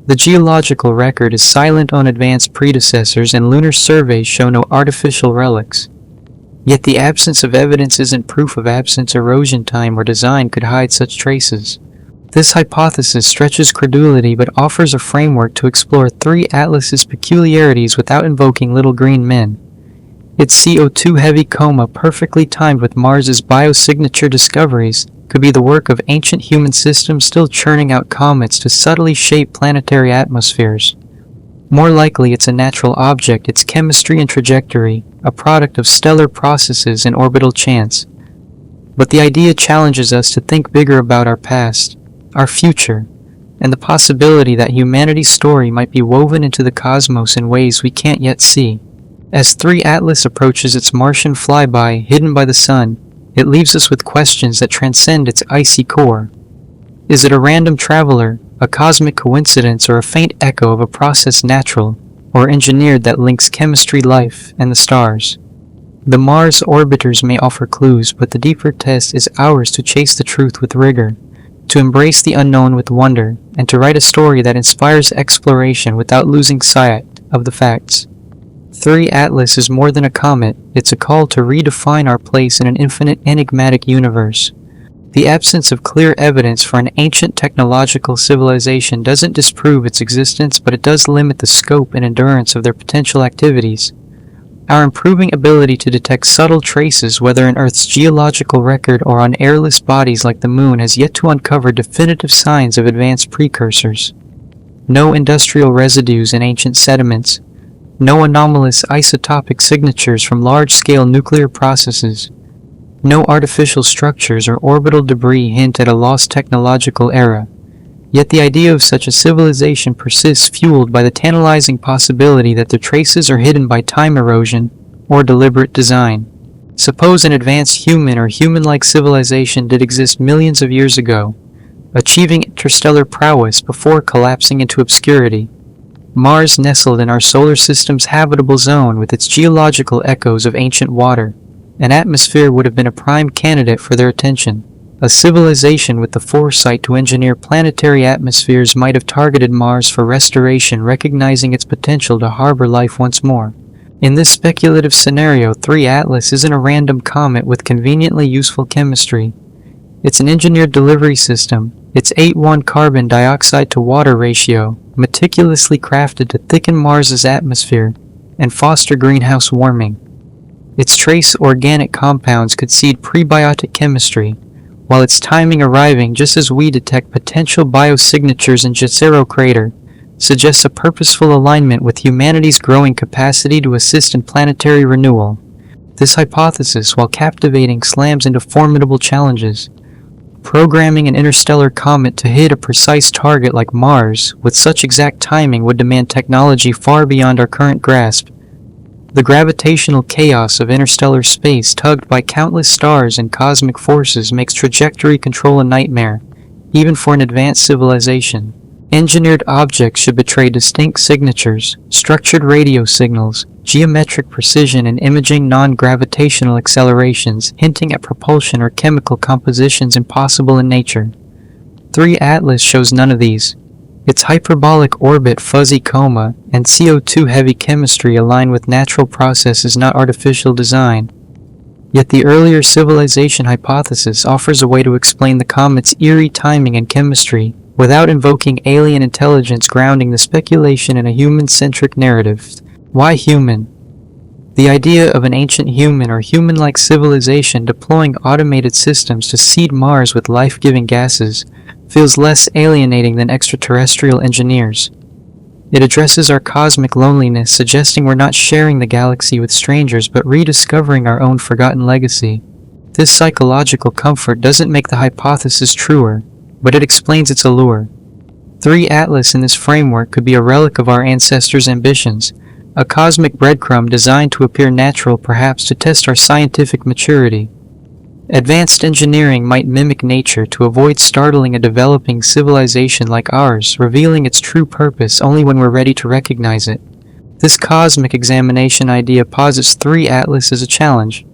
The geological record is silent on advanced predecessors, and lunar surveys show no artificial relics. Yet the absence of evidence isn't proof of absence. Erosion time or design could hide such traces. This hypothesis stretches credulity but offers a framework to explore 3 Atlas's peculiarities without invoking little green men. Its CO2-heavy coma, perfectly timed with Mars's biosignature discoveries, could be the work of ancient human systems still churning out comets to subtly shape planetary atmospheres. More likely, it's a natural object, its chemistry and trajectory, a product of stellar processes and orbital chance. But the idea challenges us to think bigger about our past, our future, and the possibility that humanity's story might be woven into the cosmos in ways we can't yet see. As 3 Atlas approaches its Martian flyby, hidden by the sun, it leaves us with questions that transcend its icy core. Is it a random traveler, a cosmic coincidence, or a faint echo of a process natural or engineered that links chemistry, life, and the stars? The Mars orbiters may offer clues, but the deeper test is ours to chase the truth with rigor, to embrace the unknown with wonder, and to write a story that inspires exploration without losing sight of the facts. 3 Atlas is more than a comet, it's a call to redefine our place in an infinite, enigmatic universe. The absence of clear evidence for an ancient technological civilization doesn't disprove its existence, but it does limit the scope and endurance of their potential activities. Our improving ability to detect subtle traces, whether in Earth's geological record or on airless bodies like the Moon, has yet to uncover definitive signs of advanced precursors. No industrial residues in ancient sediments, no anomalous isotopic signatures from large-scale nuclear processes, no artificial structures or orbital debris hint at a lost technological era. Yet the idea of such a civilization persists, fueled by the tantalizing possibility that their traces are hidden by time erosion or deliberate design. Suppose an advanced human or human-like civilization did exist millions of years ago, achieving interstellar prowess before collapsing into obscurity. Mars nestled in our solar system's habitable zone with its geological echoes of ancient water. An atmosphere would have been a prime candidate for their attention. A civilization with the foresight to engineer planetary atmospheres might have targeted Mars for restoration, recognizing its potential to harbor life once more. In this speculative scenario, 3 Atlas isn't a random comet with conveniently useful chemistry. It's an engineered delivery system. Its 8:1 carbon dioxide to water ratio, meticulously crafted to thicken Mars's atmosphere and foster greenhouse warming. Its trace organic compounds could seed prebiotic chemistry, while its timing arriving just as we detect potential biosignatures in Jezero crater suggests a purposeful alignment with humanity's growing capacity to assist in planetary renewal. This hypothesis, while captivating, slams into formidable challenges. Programming an interstellar comet to hit a precise target like Mars with such exact timing would demand technology far beyond our current grasp. The gravitational chaos of interstellar space, tugged by countless stars and cosmic forces, makes trajectory control a nightmare, even for an advanced civilization. Engineered objects should betray distinct signatures, structured radio signals, geometric precision, and imaging non-gravitational accelerations, hinting at propulsion or chemical compositions impossible in nature. 3 Atlas shows none of these. Its hyperbolic orbit, fuzzy coma, and CO2-heavy chemistry align with natural processes, not artificial design. Yet the earlier civilization hypothesis offers a way to explain the comet's eerie timing and chemistry, without invoking alien intelligence, grounding the speculation in a human-centric narrative. Why human? The idea of an ancient human or human-like civilization deploying automated systems to seed Mars with life-giving gases feels less alienating than extraterrestrial engineers. It addresses our cosmic loneliness, suggesting we're not sharing the galaxy with strangers but rediscovering our own forgotten legacy. This psychological comfort doesn't make the hypothesis truer, but it explains its allure. 3 Atlas in this framework could be a relic of our ancestors' ambitions, a cosmic breadcrumb designed to appear natural, perhaps to test our scientific maturity. Advanced engineering might mimic nature to avoid startling a developing civilization like ours, revealing its true purpose only when we're ready to recognize it. This cosmic examination idea posits three atlas as a challenge.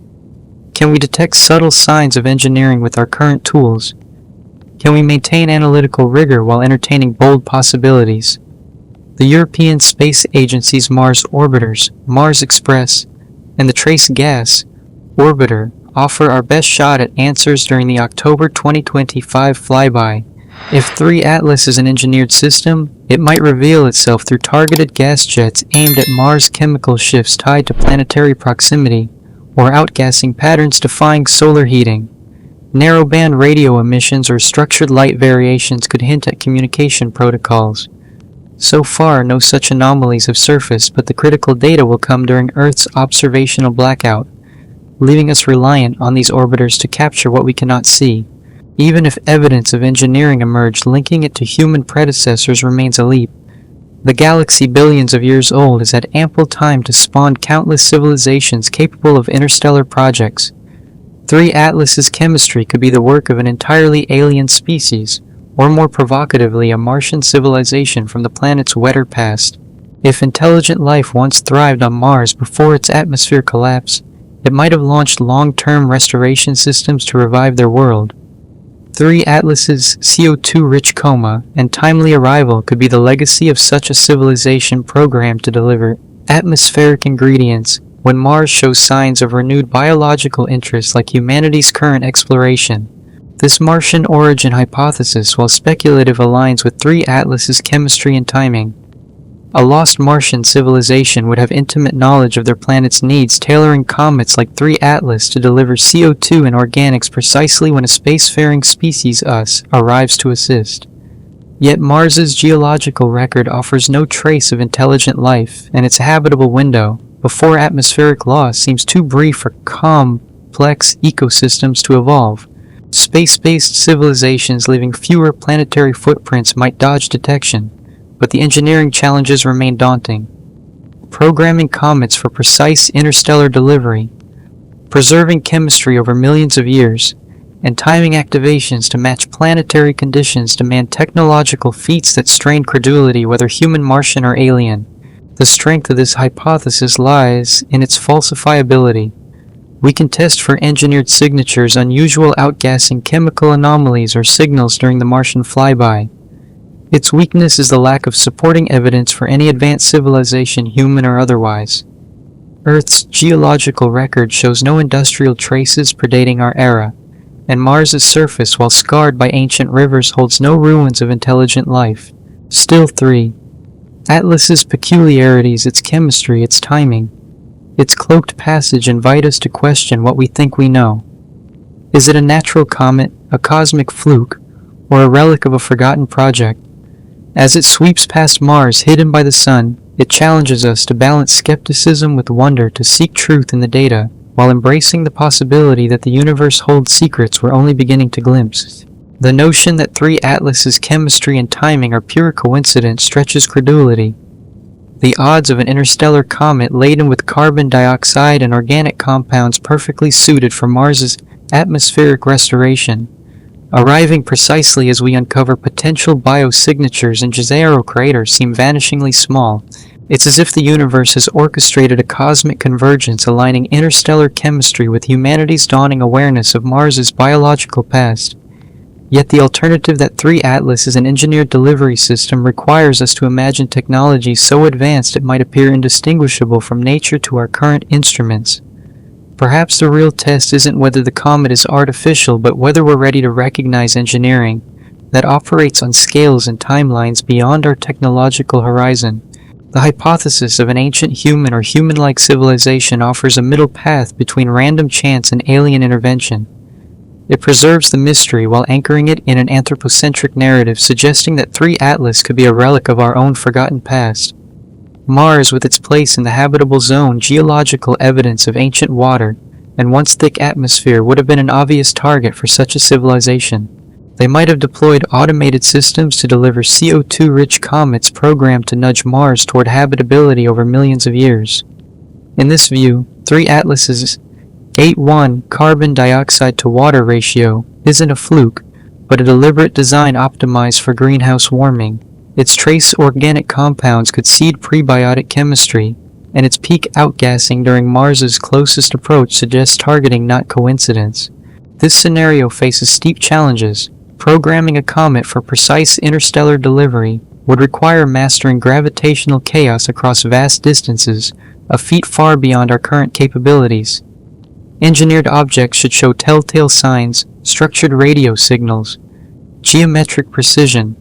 Can we detect subtle signs of engineering with our current tools? Can we maintain analytical rigor while entertaining bold possibilities? The European Space Agency's Mars orbiters, Mars Express, and the Trace Gas orbiter offer our best shot at answers during the October 2025 flyby. If 3 Atlas is an engineered system, it might reveal itself through targeted gas jets aimed at Mars' chemical shifts tied to planetary proximity, or outgassing patterns defying solar heating. Narrowband radio emissions or structured light variations could hint at communication protocols. So far, no such anomalies have surfaced, but the critical data will come during Earth's observational blackout, leaving us reliant on these orbiters to capture what we cannot see. Even if evidence of engineering emerged linking it to human predecessors remains a leap, the galaxy billions of years old has had ample time to spawn countless civilizations capable of interstellar projects. 3 Atlas's chemistry could be the work of an entirely alien species, or more provocatively, a Martian civilization from the planet's wetter past. If intelligent life once thrived on Mars before its atmosphere collapsed, it might have launched long-term restoration systems to revive their world. 3 Atlas's CO2-rich coma and timely arrival could be the legacy of such a civilization programmed to deliver atmospheric ingredients when Mars shows signs of renewed biological interest like humanity's current exploration. This Martian origin hypothesis, while speculative, aligns with 3 Atlas's chemistry and timing. A lost Martian civilization would have intimate knowledge of their planet's needs, tailoring comets like 3 Atlas to deliver CO2 and organics precisely when a spacefaring species, us, arrives to assist. Yet Mars's geological record offers no trace of intelligent life, and its habitable window, before atmospheric loss, seems too brief for complex ecosystems to evolve. Space-based civilizations leaving fewer planetary footprints might dodge detection, but the engineering challenges remain daunting. Programming comets for precise interstellar delivery, preserving chemistry over millions of years, and timing activations to match planetary conditions demand technological feats that strain credulity, whether human, Martian, or alien. The strength of this hypothesis lies in its falsifiability. We can test for engineered signatures, unusual outgassing, chemical anomalies, or signals during the Martian flyby. Its weakness is the lack of supporting evidence for any advanced civilization, human or otherwise. Earth's geological record shows no industrial traces predating our era, and Mars's surface, while scarred by ancient rivers, holds no ruins of intelligent life. Still 3 Atlas's peculiarities, its chemistry, its timing, its cloaked passage invite us to question what we think we know. Is it a natural comet, a cosmic fluke, or a relic of a forgotten project? As it sweeps past Mars, hidden by the sun, it challenges us to balance skepticism with wonder, to seek truth in the data, while embracing the possibility that the universe holds secrets we're only beginning to glimpse. The notion that 3 Atlas's chemistry and timing are pure coincidence stretches credulity. The odds of an interstellar comet laden with carbon dioxide and organic compounds perfectly suited for Mars's atmospheric restoration, arriving precisely as we uncover potential biosignatures in Jezero crater, seem vanishingly small. It's as if the universe has orchestrated a cosmic convergence aligning interstellar chemistry with humanity's dawning awareness of Mars's biological past. Yet the alternative that 3 Atlas is an engineered delivery system requires us to imagine technology so advanced it might appear indistinguishable from nature to our current instruments. Perhaps the real test isn't whether the comet is artificial, but whether we're ready to recognize engineering that operates on scales and timelines beyond our technological horizon. The hypothesis of an ancient human or human-like civilization offers a middle path between random chance and alien intervention. It preserves the mystery while anchoring it in an anthropocentric narrative, suggesting that 3 Atlas could be a relic of our own forgotten past. Mars, with its place in the habitable zone, geological evidence of ancient water, and once thick atmosphere, would have been an obvious target for such a civilization. They might have deployed automated systems to deliver CO2-rich comets programmed to nudge Mars toward habitability over millions of years. In this view, 3 Atlas's 8:1 carbon dioxide to water ratio isn't a fluke, but a deliberate design optimized for greenhouse warming. Its trace organic compounds could seed prebiotic chemistry, and its peak outgassing during Mars's closest approach suggests targeting, not coincidence. This scenario faces steep challenges. Programming a comet for precise interstellar delivery would require mastering gravitational chaos across vast distances, a feat far beyond our current capabilities. Engineered objects should show telltale signs, structured radio signals, geometric precision,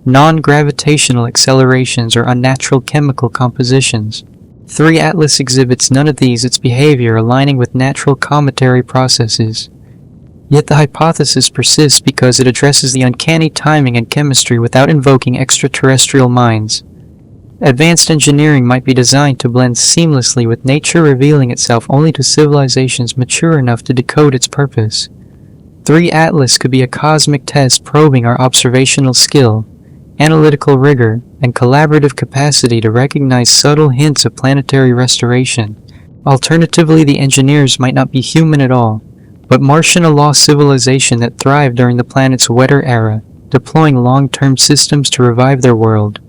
non-gravitational accelerations, or unnatural chemical compositions. 3 Atlas exhibits none of these, its behavior aligning with natural cometary processes. Yet the hypothesis persists because it addresses the uncanny timing and chemistry without invoking extraterrestrial minds. Advanced engineering might be designed to blend seamlessly with nature, revealing itself only to civilizations mature enough to decode its purpose. 3 Atlas could be a cosmic test probing our observational skill, analytical rigor, and collaborative capacity to recognize subtle hints of planetary restoration. Alternatively, the engineers might not be human at all, but Martian, a lost civilization that thrived during the planet's wetter era, deploying long-term systems to revive their world.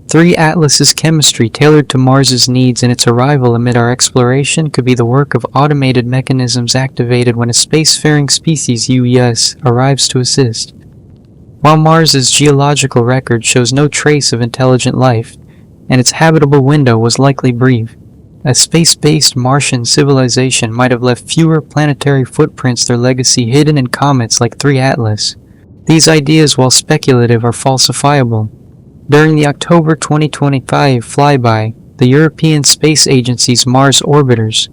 3 Atlas's chemistry tailored to Mars's needs, and its arrival amid our exploration could be the work of automated mechanisms activated when a spacefaring species UES arrives to assist. While Mars's geological record shows no trace of intelligent life, and its habitable window was likely brief, a space-based Martian civilization might have left fewer planetary footprints, their legacy hidden in comets like 3 Atlas. These ideas, while speculative, are falsifiable. During the October 2025 flyby, the European Space Agency's Mars orbiters,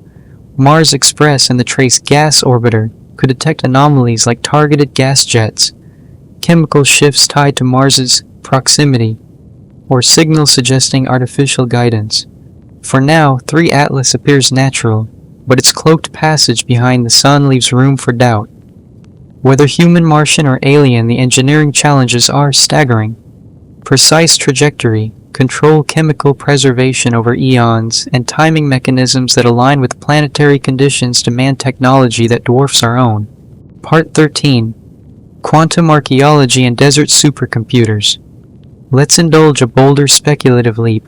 Mars Express and the Trace Gas Orbiter, could detect anomalies like targeted gas jets, chemical shifts tied to Mars's proximity, or signals suggesting artificial guidance. For now, 3 Atlas appears natural, but its cloaked passage behind the Sun leaves room for doubt. Whether human, Martian, or alien, the engineering challenges are staggering. Precise trajectory, control chemical preservation over eons, and timing mechanisms that align with planetary conditions demand technology that dwarfs our own. Part 13. Quantum Archaeology and Desert Supercomputers. Let's indulge a bolder speculative leap.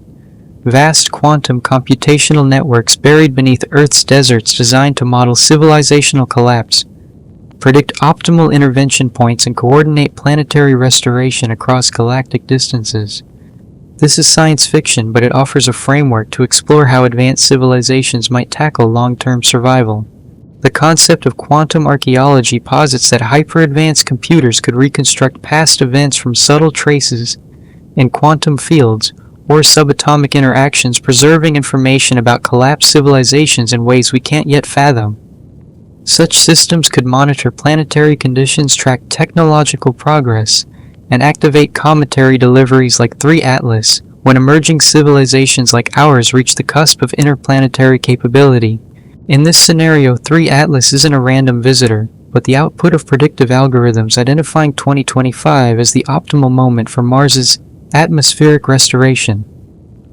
Vast quantum computational networks buried beneath Earth's deserts designed to model civilizational collapse, predict optimal intervention points, and coordinate planetary restoration across galactic distances. This is science fiction, but it offers a framework to explore how advanced civilizations might tackle long-term survival. The concept of quantum archaeology posits that hyper-advanced computers could reconstruct past events from subtle traces in quantum fields or subatomic interactions, preserving information about collapsed civilizations in ways we can't yet fathom. Such systems could monitor planetary conditions, track technological progress, and activate cometary deliveries like 3 Atlas when emerging civilizations like ours reach the cusp of interplanetary capability. In this scenario, 3 Atlas isn't a random visitor, but the output of predictive algorithms identifying 2025 as the optimal moment for Mars's atmospheric restoration.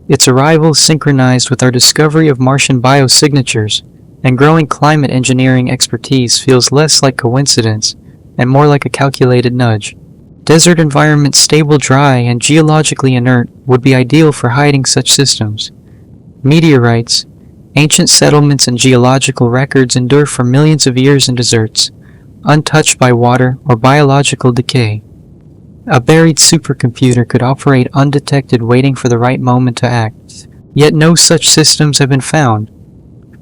Its arrival synchronized with our discovery of Martian biosignatures, and growing climate engineering expertise feels less like coincidence and more like a calculated nudge. Desert environments, stable, dry, and geologically inert, would be ideal for hiding such systems. Meteorites, ancient settlements, and geological records endure for millions of years in deserts, untouched by water or biological decay. A buried supercomputer could operate undetected, waiting for the right moment to act. Yet no such systems have been found.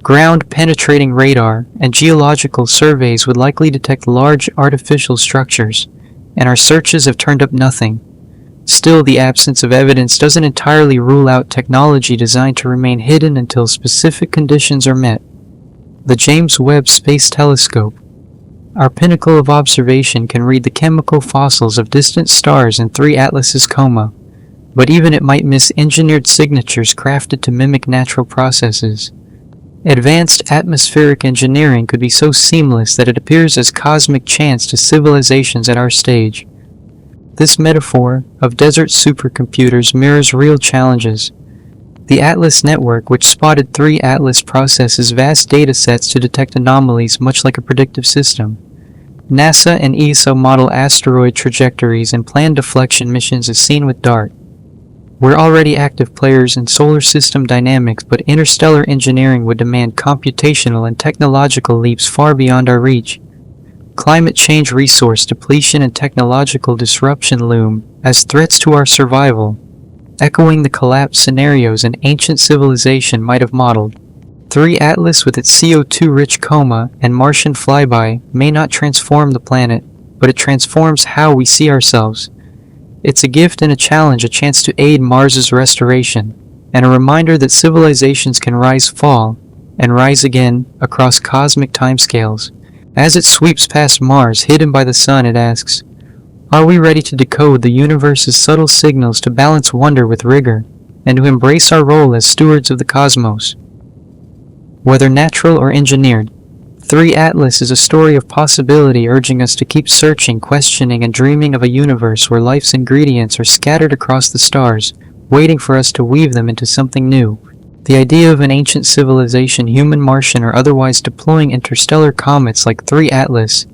Ground-penetrating radar and geological surveys would likely detect large artificial structures, and our searches have turned up nothing. Still, the absence of evidence doesn't entirely rule out technology designed to remain hidden until specific conditions are met. The James Webb Space Telescope, our pinnacle of observation, can read the chemical fossils of distant stars in 3 Atlas's coma, but even it might miss engineered signatures crafted to mimic natural processes. Advanced atmospheric engineering could be so seamless that it appears as cosmic chance to civilizations at our stage. This metaphor of desert supercomputers mirrors real challenges. The Atlas network, which spotted 3 Atlas, processes vast data sets to detect anomalies much like a predictive system. NASA and ESA model asteroid trajectories and plan deflection missions as seen with DART. We're already active players in solar system dynamics, but interstellar engineering would demand computational and technological leaps far beyond our reach. Climate change, resource depletion, and technological disruption loom as threats to our survival, echoing the collapse scenarios an ancient civilization might have modeled. 3 Atlas, with its CO2-rich coma and Martian flyby, may not transform the planet, but it transforms how we see ourselves. It's a gift and a challenge, a chance to aid Mars's restoration, and a reminder that civilizations can rise, fall, and rise again across cosmic timescales. As it sweeps past Mars, hidden by the sun, it asks, are we ready to decode the universe's subtle signals, to balance wonder with rigor, and to embrace our role as stewards of the cosmos? Whether natural or engineered, 3 Atlas is a story of possibility, urging us to keep searching, questioning, and dreaming of a universe where life's ingredients are scattered across the stars, waiting for us to weave them into something new. The idea of an ancient civilization, human, Martian, or otherwise, deploying interstellar comets like 3 Atlas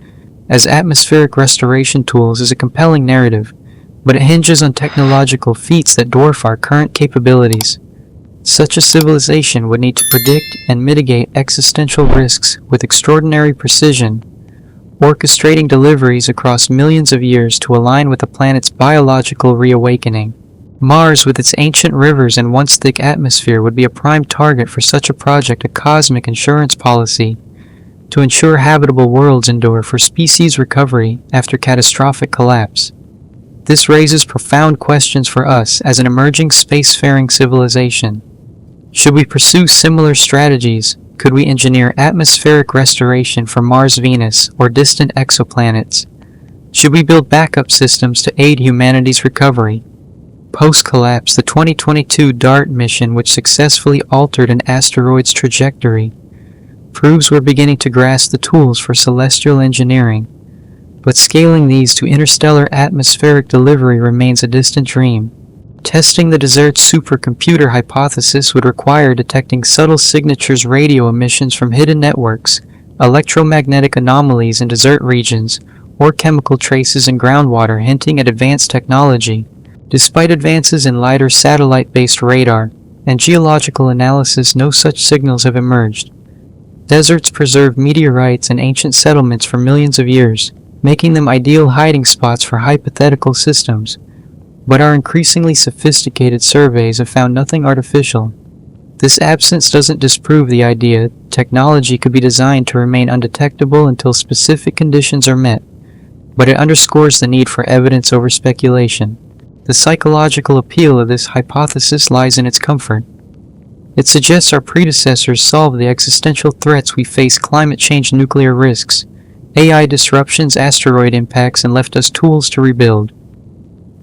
as atmospheric restoration tools is a compelling narrative, but it hinges on technological feats that dwarf our current capabilities. Such a civilization would need to predict and mitigate existential risks with extraordinary precision, orchestrating deliveries across millions of years to align with the planet's biological reawakening. Mars, with its ancient rivers and once thick atmosphere, would be a prime target for such a project, a cosmic insurance policy to ensure habitable worlds endure for species recovery after catastrophic collapse. This raises profound questions for us as an emerging spacefaring civilization. Should we pursue similar strategies? Could we engineer atmospheric restoration for Mars, Venus, or distant exoplanets? Should we build backup systems to aid humanity's recovery? Post-collapse, the 2022 DART mission, which successfully altered an asteroid's trajectory, proves we're beginning to grasp the tools for celestial engineering. But scaling these to interstellar atmospheric delivery remains a distant dream. Testing the desert supercomputer hypothesis would require detecting subtle signatures, radio emissions from hidden networks, electromagnetic anomalies in desert regions, or chemical traces in groundwater, hinting at advanced technology. Despite advances in lighter satellite-based radar and geological analysis, no such signals have emerged. Deserts preserve meteorites and ancient settlements for millions of years, making them ideal hiding spots for hypothetical systems. But our increasingly sophisticated surveys have found nothing artificial. This absence doesn't disprove the idea technology could be designed to remain undetectable until specific conditions are met, but it underscores the need for evidence over speculation. The psychological appeal of this hypothesis lies in its comfort. It suggests our predecessors solved the existential threats we face: climate change, nuclear risks, AI disruptions, asteroid impacts, and left us tools to rebuild.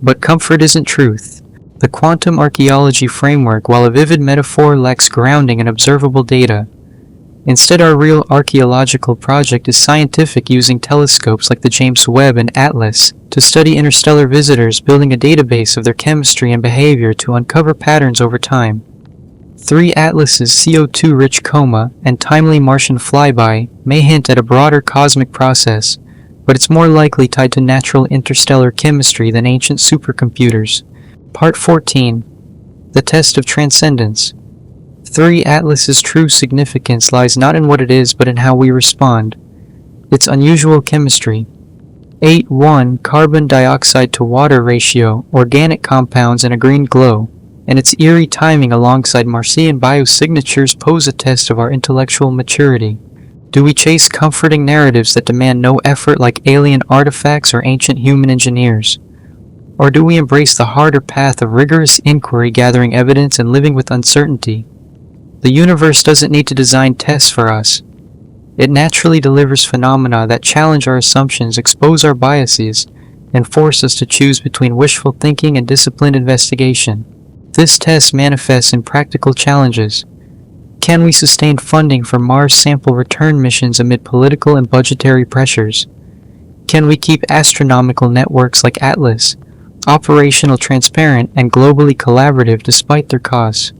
But comfort isn't truth. The quantum archaeology framework, while a vivid metaphor, lacks grounding in observable data. Instead, our real archaeological project is scientific, using telescopes like the James Webb and Atlas to study interstellar visitors, building a database of their chemistry and behavior to uncover patterns over time. 3 Atlas's CO2-rich coma and timely Martian flyby may hint at a broader cosmic process, but it's more likely tied to natural interstellar chemistry than ancient supercomputers. Part 14. The Test of Transcendence. 3 Atlas's true significance lies not in what it is, but in how we respond. Its unusual chemistry. 8:1 carbon dioxide to water ratio, organic compounds, and a green glow, and its eerie timing alongside Martian biosignatures pose a test of our intellectual maturity. Do we chase comforting narratives that demand no effort, like alien artifacts or ancient human engineers? Or do we embrace the harder path of rigorous inquiry, gathering evidence and living with uncertainty? The universe doesn't need to design tests for us. It naturally delivers phenomena that challenge our assumptions, expose our biases, and force us to choose between wishful thinking and disciplined investigation. This test manifests in practical challenges. Can we sustain funding for Mars sample return missions amid political and budgetary pressures? Can we keep astronomical networks like Atlas operational, transparent, and globally collaborative despite their costs?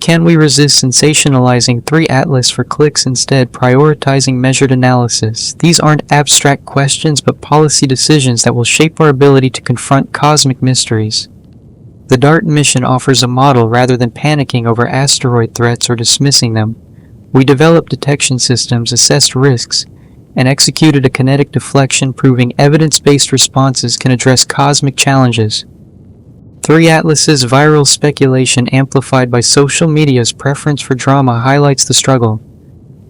Can we resist sensationalizing 3 Atlas for clicks, instead prioritizing measured analysis? These aren't abstract questions but policy decisions that will shape our ability to confront cosmic mysteries. The DART mission offers a model rather than panicking over asteroid threats or dismissing them. We developed detection systems, assessed risks, and executed a kinetic deflection proving evidence-based responses can address cosmic challenges. 3 Atlas's viral speculation amplified by social media's preference for drama highlights the struggle.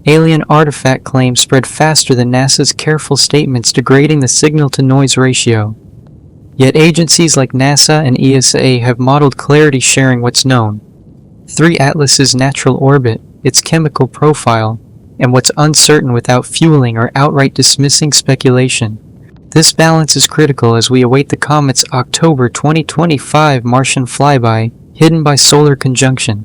Alien artifact claims spread faster than NASA's careful statements, degrading the signal-to-noise ratio. Yet agencies like NASA and ESA have modeled clarity, sharing what's known. 3 Atlas's natural orbit, its chemical profile, and what's uncertain without fueling or outright dismissing speculation. This balance is critical as we await the comet's October 2025 Martian flyby, hidden by solar conjunction.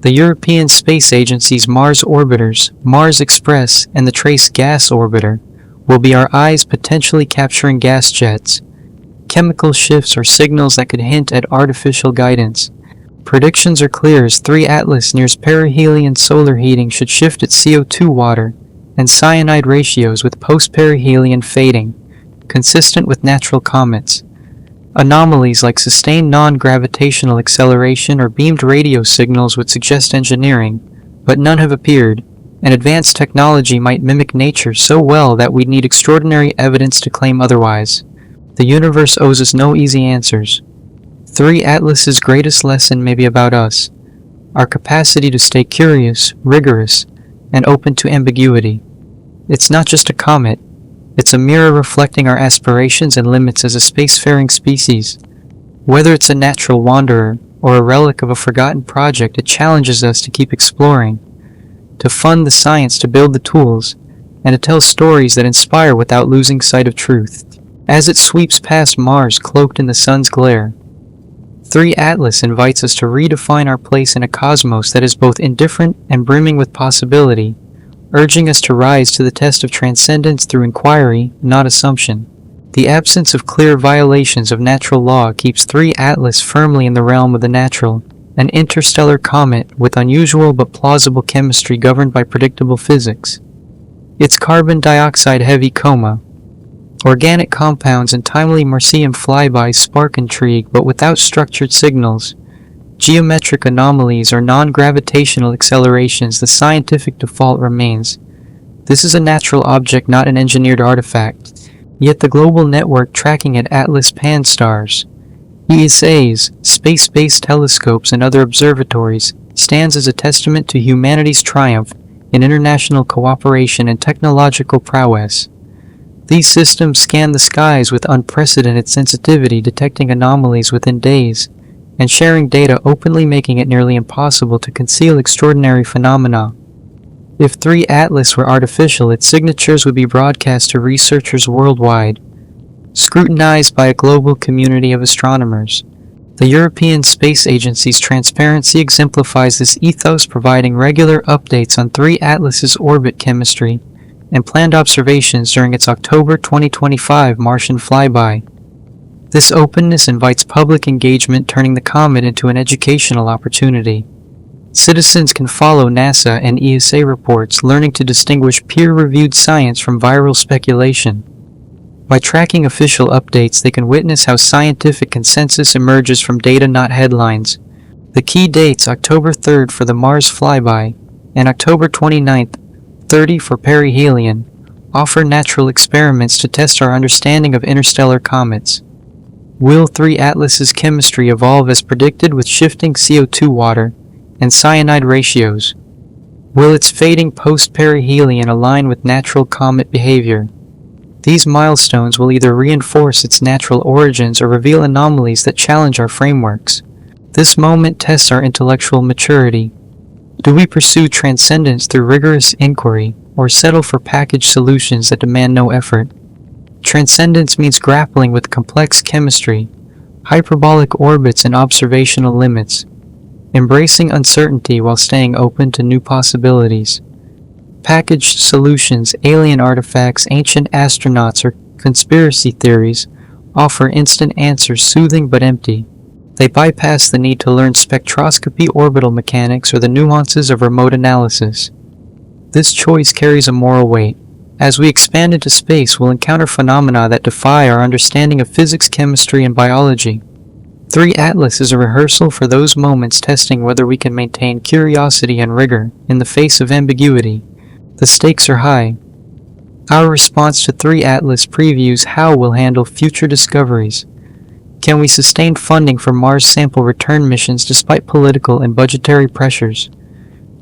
The European Space Agency's Mars orbiters, Mars Express and the Trace Gas Orbiter, will be our eyes potentially capturing gas jets, chemical shifts, or signals that could hint at artificial guidance. Predictions are clear as 3 Atlas nears perihelion. Solar heating should shift its CO2 water and cyanide ratios, with post-perihelion fading, consistent with natural comets. Anomalies like sustained non-gravitational acceleration or beamed radio signals would suggest engineering, but none have appeared, and advanced technology might mimic nature so well that we'd need extraordinary evidence to claim otherwise. The universe owes us no easy answers. 3 Atlas's greatest lesson may be about us, our capacity to stay curious, rigorous, and open to ambiguity. It's not just a comet, it's a mirror reflecting our aspirations and limits as a spacefaring species. Whether it's a natural wanderer or a relic of a forgotten project, it challenges us to keep exploring, to fund the science, to build the tools, and to tell stories that inspire without losing sight of truth. As it sweeps past Mars cloaked in the sun's glare, 3 Atlas invites us to redefine our place in a cosmos that is both indifferent and brimming with possibility, urging us to rise to the test of transcendence through inquiry, not assumption. The absence of clear violations of natural law keeps 3 Atlas firmly in the realm of the natural, an interstellar comet with unusual but plausible chemistry governed by predictable physics. Its carbon dioxide-heavy coma, organic compounds, and timely Marcian flybys spark intrigue, but without structured signals, geometric anomalies, or non-gravitational accelerations, the scientific default remains. This is a natural object, not an engineered artifact. Yet the global network tracking at Atlas Pan-STARRS, ESA's space-based telescopes, and other observatories stands as a testament to humanity's triumph in international cooperation and technological prowess. These systems scan the skies with unprecedented sensitivity, detecting anomalies within days, and sharing data openly, making it nearly impossible to conceal extraordinary phenomena. If 3 Atlas were artificial, its signatures would be broadcast to researchers worldwide, scrutinized by a global community of astronomers. The European Space Agency's transparency exemplifies this ethos, providing regular updates on 3 Atlas's orbit, chemistry, and planned observations during its October 2025 Martian flyby. This openness invites public engagement, turning the comet into an educational opportunity. Citizens can follow NASA and ESA reports, learning to distinguish peer-reviewed science from viral speculation. By tracking official updates, they can witness how scientific consensus emerges from data, not headlines. The key dates: October 3rd for the Mars flyby and October 29th, 30 for perihelion, offer natural experiments to test our understanding of interstellar comets. Will 3 Atlas's chemistry evolve as predicted, with shifting CO2 water and cyanide ratios? Will its fading post-perihelion align with natural comet behavior? These milestones will either reinforce its natural origins or reveal anomalies that challenge our frameworks. This moment tests our intellectual maturity. Do we pursue transcendence through rigorous inquiry, or settle for packaged solutions that demand no effort? Transcendence means grappling with complex chemistry, hyperbolic orbits, and observational limits. embracing uncertainty while staying open to new possibilities. Packaged solutions, alien artifacts, ancient astronauts, or conspiracy theories offer instant answers, soothing but empty. They bypass the need to learn spectroscopy, orbital mechanics, or the nuances of remote analysis. This choice carries a moral weight. As we expand into space, we'll encounter phenomena that defy our understanding of physics, chemistry, and biology. 3 Atlas is a rehearsal for those moments, testing whether we can maintain curiosity and rigor in the face of ambiguity. The stakes are high. Our response to 3 Atlas previews how we'll handle future discoveries. Can we sustain funding for Mars sample return missions despite political and budgetary pressures?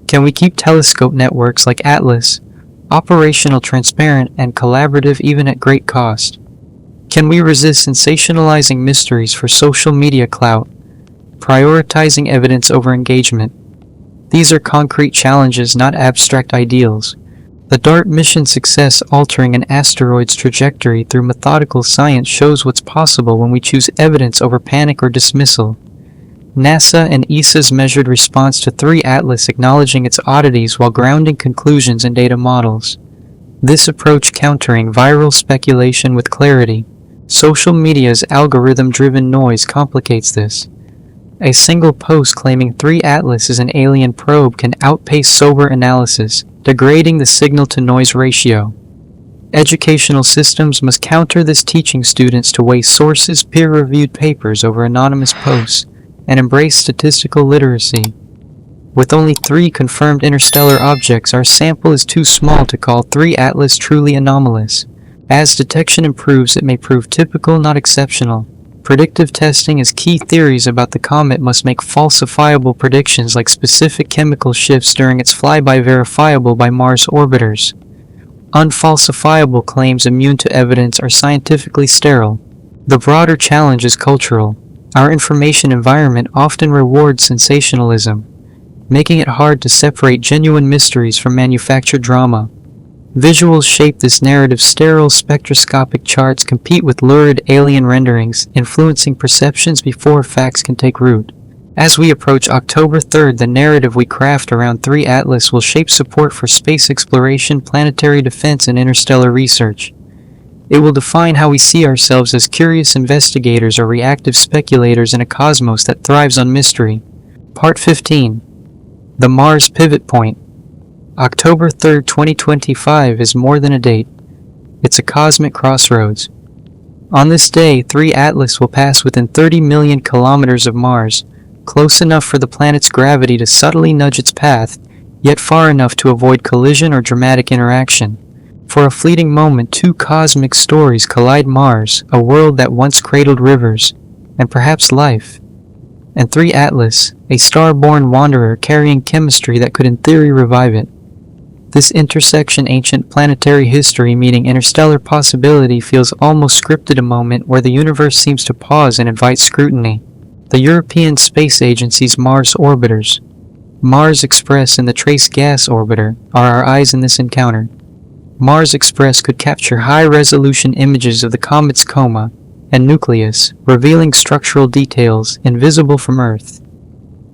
Can we keep telescope networks like Atlas operational, transparent, and collaborative even at great cost? Can we resist sensationalizing mysteries for social media clout, prioritizing evidence over engagement? These are concrete challenges, not abstract ideals. The DART mission success altering an asteroid's trajectory through methodical science shows what's possible when we choose evidence over panic or dismissal. NASA and ESA's measured response to 3 Atlas, acknowledging its oddities while grounding conclusions in data models. This approach countering viral speculation with clarity. Social media's algorithm-driven noise complicates this. A single post claiming 3 Atlas is an alien probe can outpace sober analysis, degrading the signal-to-noise ratio. Educational systems must counter this, teaching students to weigh sources, peer-reviewed papers over anonymous posts, and embrace statistical literacy. With only 3 confirmed interstellar objects, our sample is too small to call 3 Atlas truly anomalous. As detection improves, it may prove typical, not exceptional. Predictive testing is key. Theories about the comet must make falsifiable predictions like specific chemical shifts during its flyby verifiable by Mars orbiters. Unfalsifiable claims immune to evidence are scientifically sterile. The broader challenge is cultural. Our information environment often rewards sensationalism, making it hard to separate genuine mysteries from manufactured drama. Visuals shape this narrative. Sterile spectroscopic charts compete with lurid alien renderings, influencing perceptions before facts can take root. As we approach October 3rd, the narrative we craft around 3 Atlas will shape support for space exploration, planetary defense, and interstellar research. It will define how we see ourselves as curious investigators or reactive speculators in a cosmos that thrives on mystery. Part 15. The Mars Pivot Point. October 3rd, 2025 is more than a date. It's a cosmic crossroads. On this day, 3 Atlas will pass within 30 million kilometers of Mars, close enough for the planet's gravity to subtly nudge its path, yet far enough to avoid collision or dramatic interaction. For a fleeting moment, 2 cosmic stories collide: Mars, a world that once cradled rivers, and perhaps life, and 3 Atlas, a star-born wanderer carrying chemistry that could in theory revive it. This intersection, ancient planetary history meeting interstellar possibility, feels almost scripted, a moment where the universe seems to pause and invite scrutiny. The European Space Agency's Mars orbiters, Mars Express and the Trace Gas Orbiter, are our eyes in this encounter. Mars Express could capture high-resolution images of the comet's coma and nucleus, revealing structural details invisible from Earth.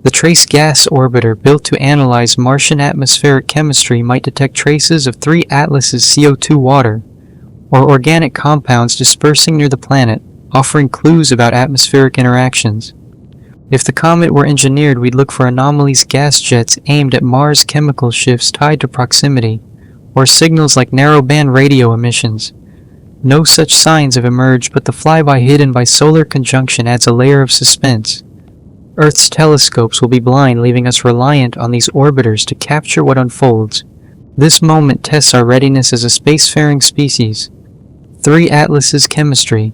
The Trace Gas Orbiter, built to analyze Martian atmospheric chemistry, might detect traces of 3 Atlas's CO2 water, or organic compounds dispersing near the planet, offering clues about atmospheric interactions. If the comet were engineered, we'd look for anomalies, gas jets aimed at Mars, chemical shifts tied to proximity, or signals like narrowband radio emissions. No such signs have emerged, but the flyby hidden by solar conjunction adds a layer of suspense. Earth's telescopes will be blind, leaving us reliant on these orbiters to capture what unfolds. This moment tests our readiness as a spacefaring species. 3 Atlas's chemistry.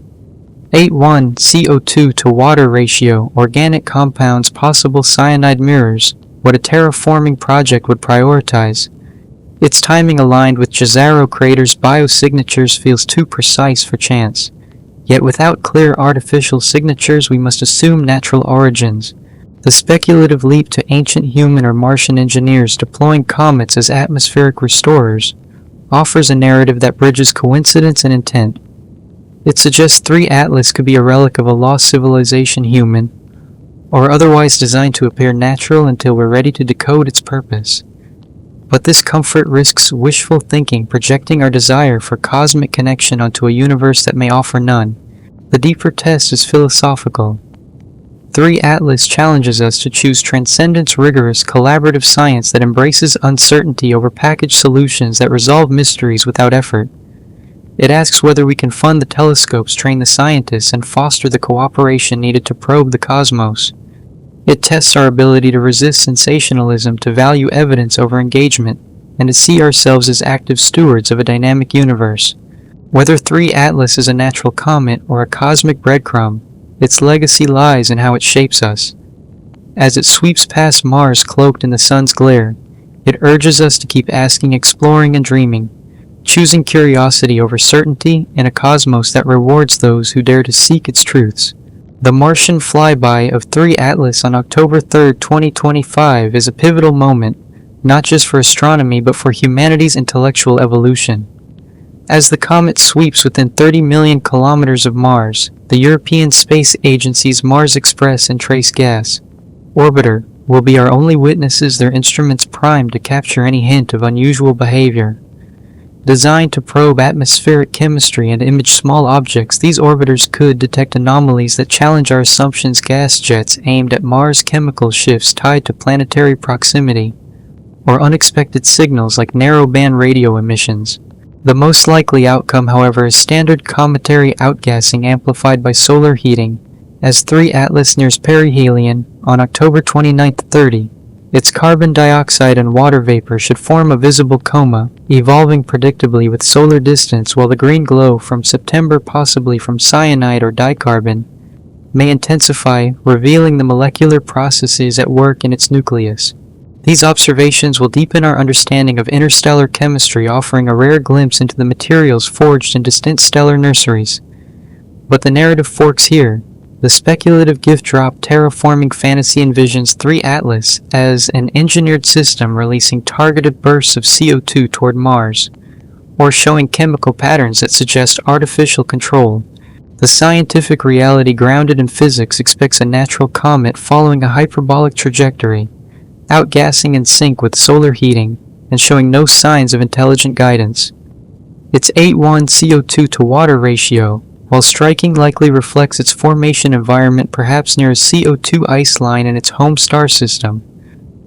8:1 CO2 to water ratio, organic compounds, possible cyanide mirrors, what a terraforming project would prioritize. Its timing aligned with Jezero craters' biosignatures feels too precise for chance. Yet without clear artificial signatures, we must assume natural origins. The speculative leap to ancient human or Martian engineers deploying comets as atmospheric restorers offers a narrative that bridges coincidence and intent. It suggests 3 Atlas could be a relic of a lost civilization, human, or otherwise designed to appear natural until we're ready to decode its purpose. But this comfort risks wishful thinking, projecting our desire for cosmic connection onto a universe that may offer none. The deeper test is philosophical. 3 Atlas challenges us to choose transcendence, rigorous, collaborative science that embraces uncertainty over packaged solutions that resolve mysteries without effort. It asks whether we can fund the telescopes, train the scientists, and foster the cooperation needed to probe the cosmos. It tests our ability to resist sensationalism, to value evidence over engagement, and to see ourselves as active stewards of a dynamic universe. Whether 3 Atlas is a natural comet or a cosmic breadcrumb, its legacy lies in how it shapes us. As it sweeps past Mars cloaked in the sun's glare, it urges us to keep asking, exploring, and dreaming, choosing curiosity over certainty in a cosmos that rewards those who dare to seek its truths. The Martian flyby of 3 Atlas on October 3, 2025 is a pivotal moment, not just for astronomy but for humanity's intellectual evolution. As the comet sweeps within 30 million kilometers of Mars, the European Space Agency's Mars Express and Trace Gas orbiter will be our only witnesses, their instruments primed to capture any hint of unusual behavior. Designed to probe atmospheric chemistry and image small objects, these orbiters could detect anomalies that challenge our assumptions, gas jets aimed at Mars, chemical shifts tied to planetary proximity, or unexpected signals like narrowband radio emissions. The most likely outcome, however, is standard cometary outgassing amplified by solar heating, as 3 Atlas nears perihelion on October 29-30. Its carbon dioxide and water vapor should form a visible coma, evolving predictably with solar distance, while the green glow from September, possibly from cyanide or dicarbon, may intensify, revealing the molecular processes at work in its nucleus. These observations will deepen our understanding of interstellar chemistry, offering a rare glimpse into the materials forged in distant stellar nurseries. But the narrative forks here. The speculative gift drop terraforming fantasy envisions 3 Atlas as an engineered system releasing targeted bursts of CO2 toward Mars, or showing chemical patterns that suggest artificial control. The scientific reality grounded in physics expects a natural comet following a hyperbolic trajectory, outgassing in sync with solar heating, and showing no signs of intelligent guidance. Its 8:1 CO2 to water ratio, while striking, likely reflects its formation environment, perhaps near a CO2 ice line in its home star system,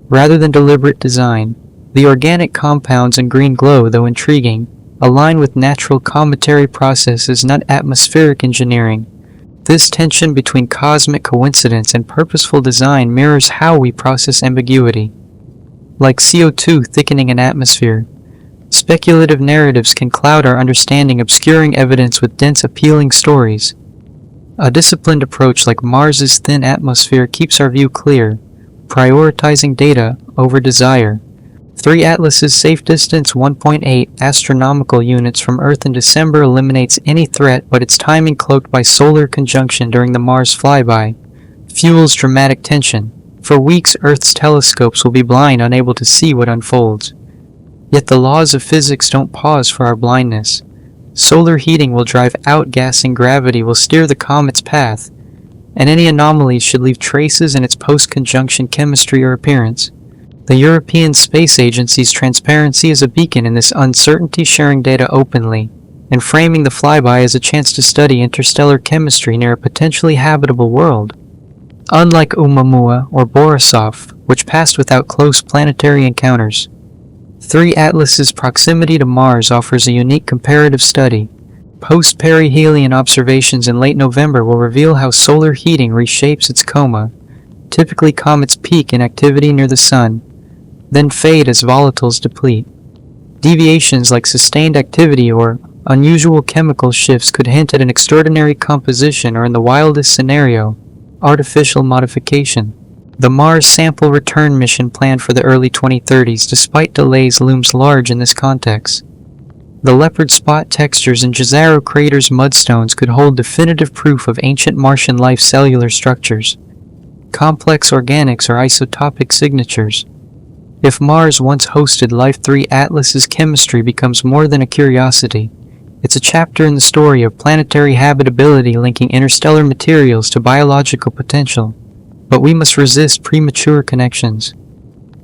rather than deliberate design. The organic compounds and green glow, though intriguing, align with natural cometary processes, not atmospheric engineering. This tension between cosmic coincidence and purposeful design mirrors how we process ambiguity. Like CO2 thickening an atmosphere, speculative narratives can cloud our understanding, obscuring evidence with dense, appealing stories. A disciplined approach like Mars's thin atmosphere keeps our view clear, prioritizing data over desire. 3 Atlas's safe distance 1.8 astronomical units from Earth in December eliminates any threat, but its timing, cloaked by solar conjunction during the Mars flyby, fuels dramatic tension. For weeks, Earth's telescopes will be blind, unable to see what unfolds. Yet the laws of physics don't pause for our blindness. Solar heating will drive outgassing, gravity will steer the comet's path, and any anomalies should leave traces in its post-conjunction chemistry or appearance. The European Space Agency's transparency is a beacon in this uncertainty, sharing data openly, and framing the flyby as a chance to study interstellar chemistry near a potentially habitable world. Unlike Oumuamua or Borisov, which passed without close planetary encounters, 3 Atlas's proximity to Mars offers a unique comparative study. Post-perihelion observations in late November will reveal how solar heating reshapes its coma. Typically, comets peak in activity near the Sun, then fade as volatiles deplete. Deviations like sustained activity or unusual chemical shifts could hint at an extraordinary composition, or in the wildest scenario, artificial modification. The Mars sample return mission planned for the early 2030s, despite delays, looms large in this context. The leopard spot textures in Jezero crater's mudstones could hold definitive proof of ancient Martian life, cellular structures, complex organics, or isotopic signatures. If Mars once hosted life, 3 Atlas's chemistry becomes more than a curiosity. It's a chapter in the story of planetary habitability, linking interstellar materials to biological potential. but we must resist premature connections.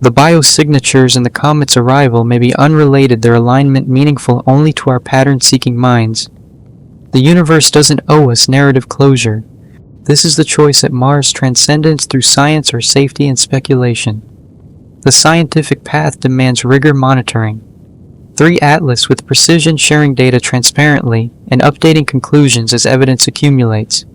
The biosignatures in the comet's arrival may be unrelated, their alignment meaningful only to our pattern-seeking minds. The universe doesn't owe us narrative closure. This is the choice at Mars: transcendence through science or safety and speculation. The scientific path demands rigor monitoring. 3 Atlas with precision, sharing data transparently and updating conclusions as evidence accumulates.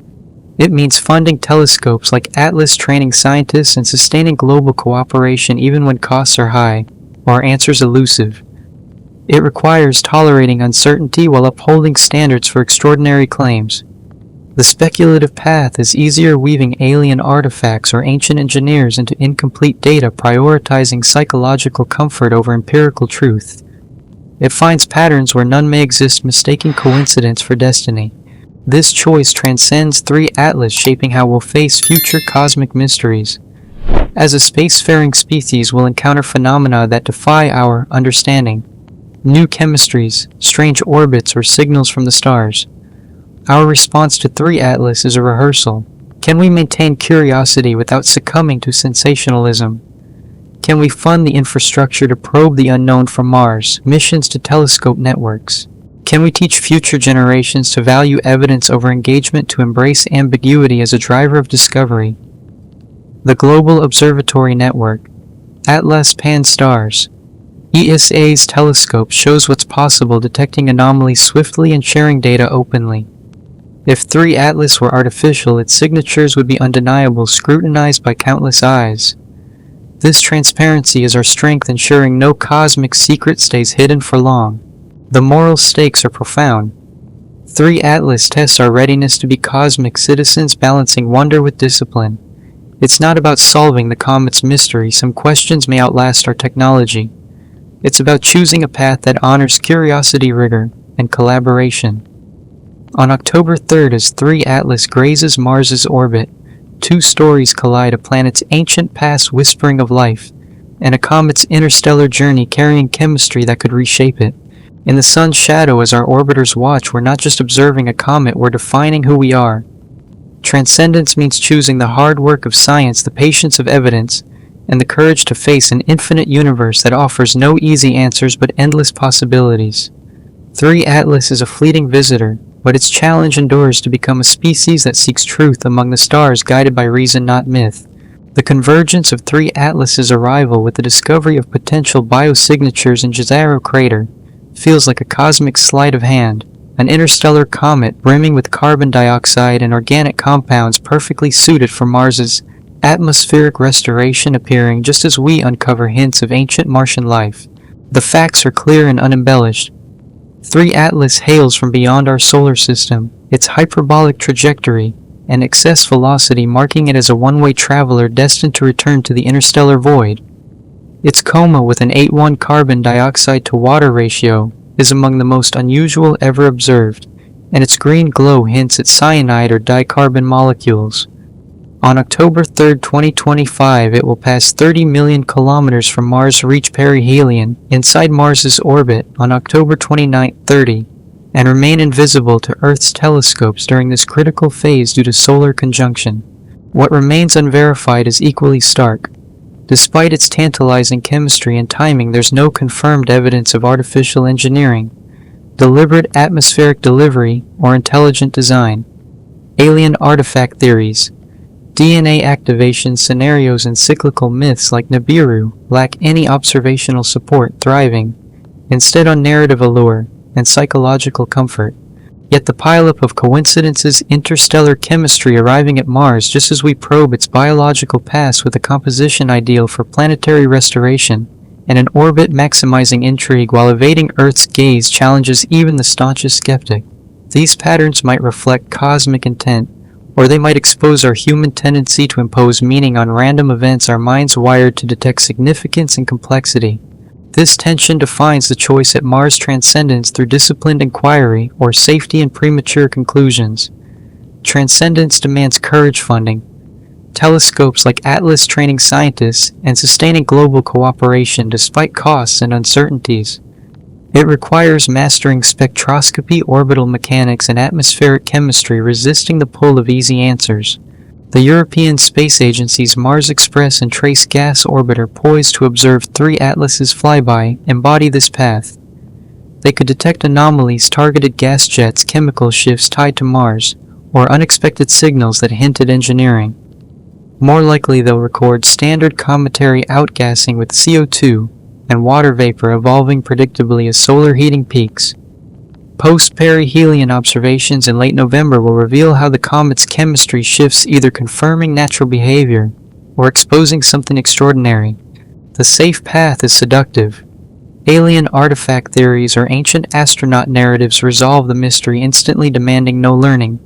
It means funding telescopes like Atlas, training scientists, and sustaining global cooperation even when costs are high or answers elusive. It requires tolerating uncertainty while upholding standards for extraordinary claims. The speculative path is easier, weaving alien artifacts or ancient engineers into incomplete data, prioritizing psychological comfort over empirical truth. It finds patterns where none may exist, mistaking coincidence for destiny. This choice transcends 3 Atlas, shaping how we'll face future cosmic mysteries. As a spacefaring species, we'll encounter phenomena that defy our understanding. New chemistries, strange orbits, or signals from the stars. Our response to 3 Atlas is a rehearsal. Can we maintain curiosity without succumbing to sensationalism? Can we fund the infrastructure to probe the unknown from Mars, missions to telescope networks? Can we teach future generations to value evidence over engagement, to embrace ambiguity as a driver of discovery? The Global Observatory Network. Atlas Pan-STARRS. ESA's telescope shows what's possible, detecting anomalies swiftly and sharing data openly. If 3 Atlas were artificial, its signatures would be undeniable, scrutinized by countless eyes. This transparency is our strength, ensuring no cosmic secret stays hidden for long. The moral stakes are profound. 3 Atlas tests our readiness to be cosmic citizens, balancing wonder with discipline. It's not about solving the comet's mystery. Some questions may outlast our technology. It's about choosing a path that honors curiosity, rigor, and collaboration. On October 3rd, as 3 Atlas grazes Mars's orbit, 2 stories collide: a planet's ancient past whispering of life, and a comet's interstellar journey carrying chemistry that could reshape it. In the sun's shadow, as our orbiters watch, we're not just observing a comet, we're defining who we are. Transcendence means choosing the hard work of science, the patience of evidence, and the courage to face an infinite universe that offers no easy answers but endless possibilities. 3 Atlas is a fleeting visitor, but its challenge endures to become a species that seeks truth among the stars, guided by reason, not myth. The convergence of 3 Atlas's arrival with the discovery of potential biosignatures in Jezero crater feels like a cosmic sleight of hand, an interstellar comet brimming with carbon dioxide and organic compounds perfectly suited for Mars's atmospheric restoration, appearing just as we uncover hints of ancient Martian life. The facts are clear and unembellished. 3 Atlas hails from beyond our solar system, its hyperbolic trajectory and excess velocity marking it as a one-way traveler destined to return to the interstellar void. Its coma, with an 8:1 carbon dioxide to water ratio, is among the most unusual ever observed, and its green glow hints at cyanide or dicarbon molecules. On October 3, 2025, it will pass 30 million kilometers from Mars, reach perihelion inside Mars's orbit on October 29, 30, and remain invisible to Earth's telescopes during this critical phase due to solar conjunction. What remains unverified is equally stark. Despite its tantalizing chemistry and timing, there's no confirmed evidence of artificial engineering, deliberate atmospheric delivery, or intelligent design. Alien artifact theories, DNA activation scenarios, and cyclical myths like Nibiru lack any observational support, thriving instead on narrative allure and psychological comfort. Yet the pileup of coincidences, interstellar chemistry arriving at Mars just as we probe its biological past with a composition ideal for planetary restoration, and an orbit maximizing intrigue while evading Earth's gaze challenges even the staunchest skeptic. These patterns might reflect cosmic intent, or they might expose our human tendency to impose meaning on random events, our minds wired to detect significance and complexity. This tension defines the choice at Mars: transcendence through disciplined inquiry, or safety and premature conclusions. Transcendence demands courage, funding telescopes like Atlas, training scientists, and sustaining global cooperation despite costs and uncertainties. It requires mastering spectroscopy, orbital mechanics, and atmospheric chemistry, resisting the pull of easy answers. The European Space Agency's Mars Express and Trace gas orbiter poised to observe 3 Atlas's flyby embody this path. They could detect anomalies, targeted gas jets, chemical shifts tied to Mars, or unexpected signals that hint at engineering. More likely, they'll record standard cometary outgassing with CO2 and water vapor evolving predictably as solar heating peaks. Post-perihelion observations in late November will reveal how the comet's chemistry shifts, either confirming natural behavior or exposing something extraordinary. The safe path is seductive. Alien artifact theories or ancient astronaut narratives resolve the mystery, instantly demanding no learning,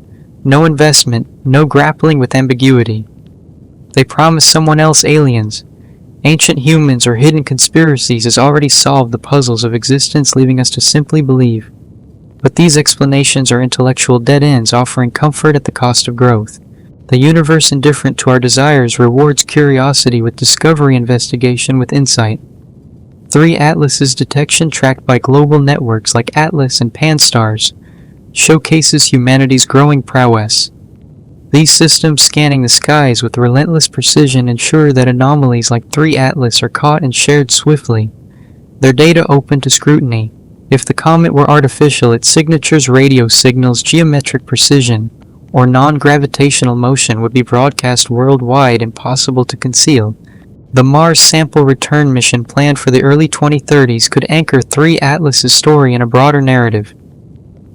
no investment, no grappling with ambiguity. They promise someone else aliens, ancient humans, or hidden conspiracies has already solved the puzzles of existence, leaving us to simply believe. But these explanations are intellectual dead ends, offering comfort at the cost of growth. The universe, indifferent to our desires, rewards curiosity with discovery, investigation with insight. 3 Atlas's detection, tracked by global networks like Atlas and Pan-STARRS, showcases humanity's growing prowess. These systems, scanning the skies with relentless precision, ensure that anomalies like 3 Atlas are caught and shared swiftly, their data open to scrutiny. If the comet were artificial, its signatures, radio signals, geometric precision, or non-gravitational motion would be broadcast worldwide, impossible to conceal. The Mars sample return mission, planned for the early 2030s, could anchor 3 Atlas's story in a broader narrative.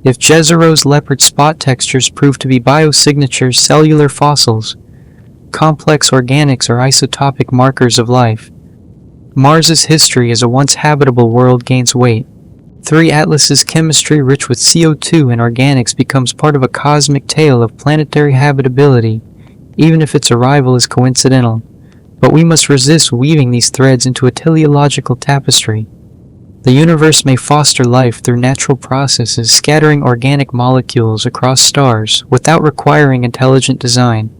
If Jezero's leopard spot textures prove to be biosignatures, cellular fossils, complex organics, or isotopic markers of life, Mars's history as a once habitable world gains weight. 3 Atlas's chemistry, rich with CO2 and organics, becomes part of a cosmic tale of planetary habitability, even if its arrival is coincidental. But we must resist weaving these threads into a teleological tapestry. The universe may foster life through natural processes, scattering organic molecules across stars without requiring intelligent design.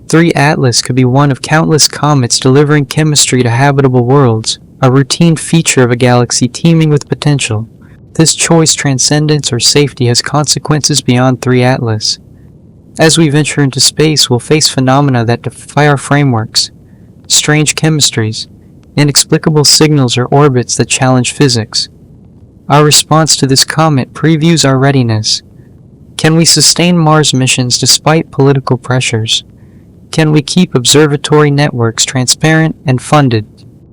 3 Atlas could be one of countless comets delivering chemistry to habitable worlds, a routine feature of a galaxy teeming with potential. This choice, transcendence or safety, has consequences beyond 3 Atlas. As we venture into space, we'll face phenomena that defy our frameworks. Strange chemistries, inexplicable signals, or orbits that challenge physics. Our response to this comet previews our readiness. Can we sustain Mars missions despite political pressures? Can we keep observatory networks transparent and funded?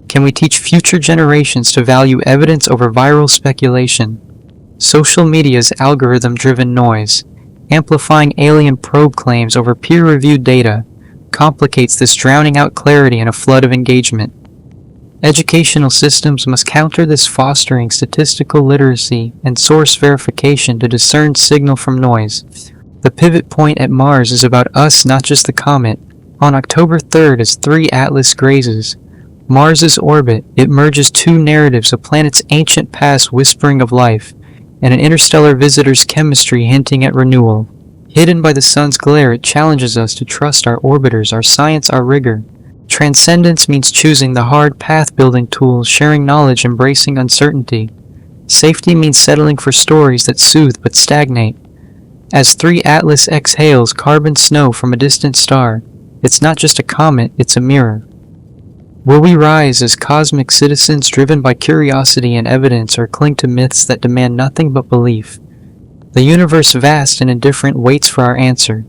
Can we teach future generations to value evidence over viral speculation? Social media's algorithm-driven noise, amplifying alien probe claims over peer-reviewed data, complicates this, drowning out clarity in a flood of engagement. Educational systems must counter this, fostering statistical literacy and source verification to discern signal from noise. The pivot point at Mars is about us, not just the comet. On October 3rd, as 3 Atlas grazes Mars's orbit, it merges 2 narratives: a planet's ancient past whispering of life, and an interstellar visitor's chemistry hinting at renewal. Hidden by the sun's glare, it challenges us to trust our orbiters, our science, our rigor. Transcendence means choosing the hard path, building tools, sharing knowledge, embracing uncertainty. Safety means settling for stories that soothe but stagnate. As 3 Atlas exhales carbon snow from a distant star, it's not just a comet, it's a mirror. Will we rise as cosmic citizens, driven by curiosity and evidence, or cling to myths that demand nothing but belief? The universe, vast and indifferent, waits for our answer.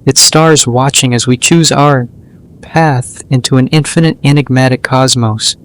Its stars watching as we choose our path into an infinite, enigmatic cosmos.